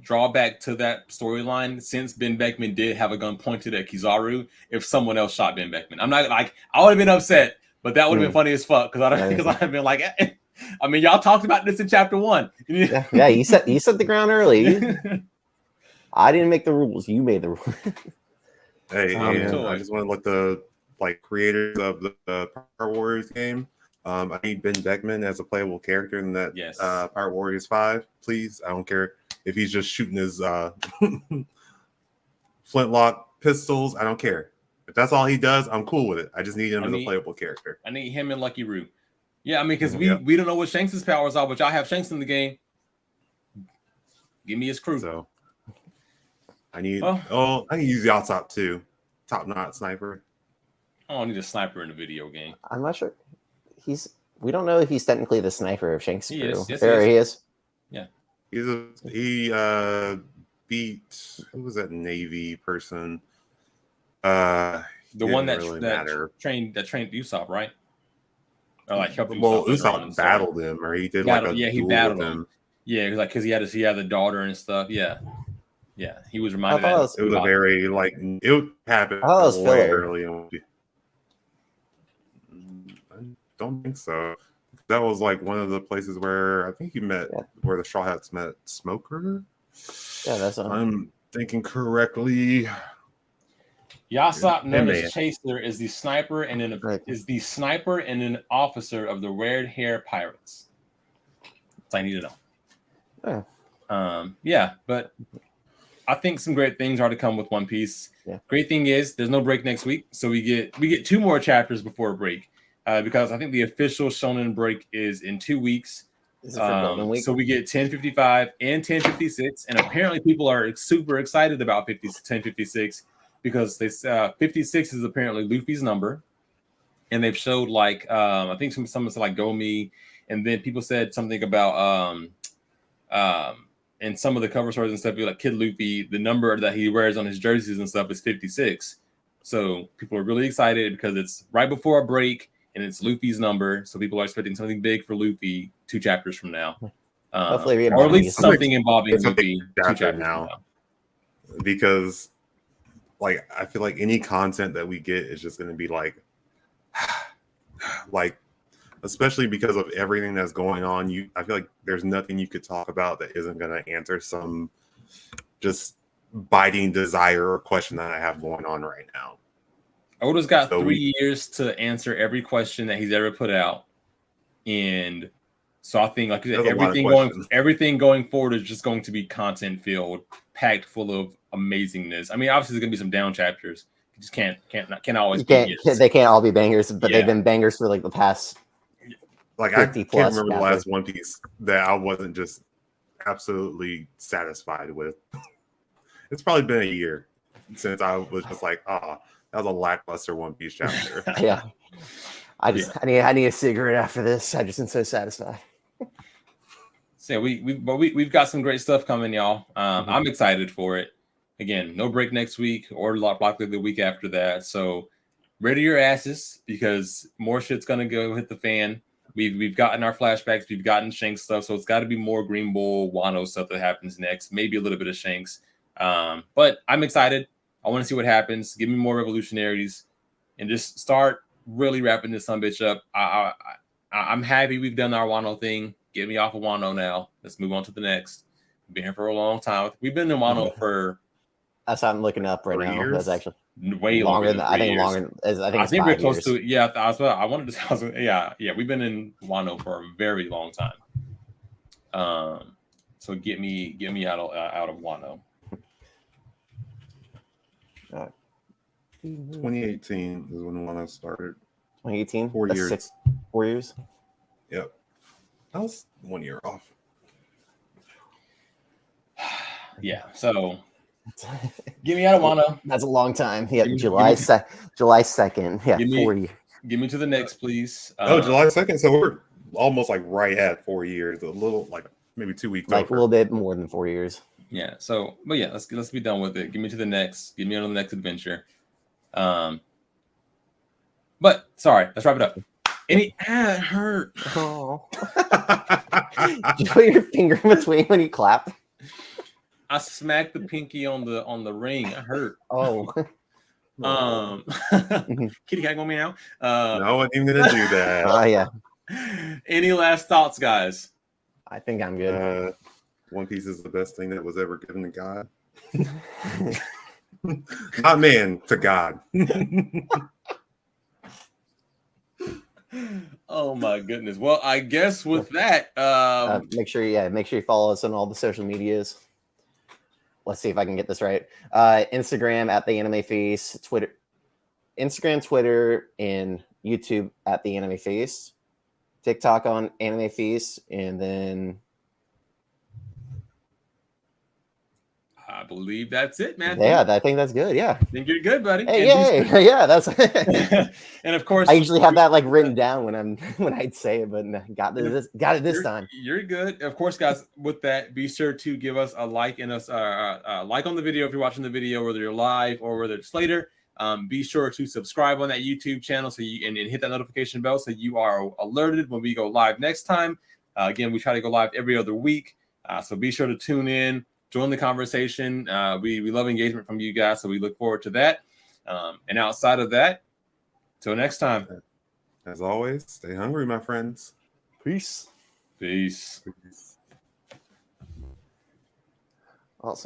drawback to that storyline, since Ben Beckman did have a gun pointed at Kizaru, if someone else shot Ben Beckman. I'm not like, I would have been upset, but that would have been funny as fuck because I'd have been like, I mean, y'all talked about this in chapter 1. Yeah, you set the ground early. I didn't make the rules. You made the rules. Hey, I just want to let the creators of the Power Warriors game. I need Ben Beckman as a playable character in that Power Warriors 5, please. I don't care if he's just shooting his flintlock pistols. I don't care. If that's all he does, I'm cool with it. I just need him as a playable character. I need him and Lucky Rue. Yeah, I mean, because we don't know what Shanks' powers are, but y'all have Shanks in the game. Give me his crew. So I need I can use the top too. Top knot sniper. I don't need a sniper in the video game. I'm not sure. We don't know if he's technically the sniper of Shanks' He crew. is. Yes, There he he is. He beat, who was that Navy person? The one that really that matter. trained Usopp, right? Or like helped Well, Usopp later on in the Usopp story. battled him, or he did like a He duel battled with him. him. Yeah, because he had the daughter and stuff. Yeah. He was I reminded thought that It was a very like it happened I thought it was way filler. early on. I don't think so. That was like one of the places where I think you met, where the Straw Hats met Smoker. Yeah, that's I'm thinking correctly. Yasopp, known as man. Chaser, is the sniper and an officer of the Red Hair Pirates. That's all I need to know. But I think some great things are to come with One Piece. Yeah. Great thing is there's no break next week, so we get 2 more chapters before a break. Because I think the official Shonen break is in 2 weeks. Is it for Golden Week? So we get 10:55 and 10:56, and apparently people are super excited about 10:56 because 56 is apparently Luffy's number, and they've showed like I think someone said like Gomi, and then people said something about and some of the cover stories and stuff, like Kid Luffy, the number that he wears on his jerseys and stuff is 56. So people are really excited because it's right before a break and it's Luffy's number. So people are expecting something big for Luffy 2 chapters from now. Hopefully, or at least something involving Luffy 2 chapters now. from now. Because like I feel like any content that we get is just going to be like especially because of everything that's going on, I feel like there's nothing you could talk about that isn't going to answer some just biting desire or question that I have going on right now. Oda's got 3 years to answer every question that he's ever put out, and so I think, like you said, everything going forward is just going to be content filled, packed full of amazingness. I mean, obviously there's going to be some down chapters. You just can't always. They can't all be bangers, but they've been bangers for like the past. Like I can't remember the last One Piece that I wasn't just absolutely satisfied with. It's probably been a year since I was just like, that was a lackluster One Piece chapter. Yeah, I need a cigarette after this. I just am so satisfied. So we've got some great stuff coming, y'all. I'm excited for it. Again, no break next week or likely the week after that. So ready your asses because more shit's gonna go hit the fan. We've gotten our flashbacks, we've gotten Shanks stuff, so it's got to be more Green Bull, Wano stuff that happens next. Maybe a little bit of Shanks, but I'm excited. I want to see what happens. Give me more revolutionaries, and just start really wrapping this bitch up. I'm happy we've done our Wano thing. Get me off of Wano now. Let's move on to the next. We've been here for a long time. We've been in Wano for. That's what I'm looking up right now. Years? That's actually way longer than 3 years. I think we're close to it. Yeah, I wanted to. Yeah. We've been in Wano for a very long time. So get me out of Wano. 2018 is when Wano started. 2018. 4 years. 4 years. Yep. I was 1 year off. Yeah. So. Get me out of Wano. That's a long time. Yeah, July 2nd. Yeah, 4 years. Give me to the next, please. July 2nd. So we're almost like right at 4 years. A little like maybe 2 weeks. Like over. A little bit more than 4 years. Yeah. So, but yeah, let's be done with it. Give me to the next. Give me on the next adventure. But sorry, let's wrap it up. It hurt. Oh. Did you put your finger in between when you clap? I smacked the pinky on the ring. It hurt. Oh. Kitty cat going meow. No, I ain't gonna do that. Oh yeah. Any last thoughts, guys? I think I'm good. One Piece is the best thing that was ever given to God. Not man, to God. Oh my goodness. Well, I guess with that, make sure you follow us on all the social medias. Let's see if I can get this right. Instagram at the Anime Face, Instagram, Twitter, and YouTube at the Anime Face. TikTok on Anime Face, and then I believe that's it, man. Yeah, I think that's good. Yeah. I think you're good, buddy. Hey, And yay. Yeah, that's. and of course, I usually have that like written down when I'd say it, but got it this time. You're good. Of course, guys. With that, be sure to give us a like and us like on the video if you're watching the video, whether you're live or whether it's later. Be sure to subscribe on that YouTube channel so you and hit that notification bell so you are alerted when we go live next time. Again, we try to go live every other week, so be sure to tune in, join the conversation. We love engagement from you guys, so we look forward to that. And outside of that, till next time. As always, stay hungry, my friends. Peace. Peace. Peace. Awesome.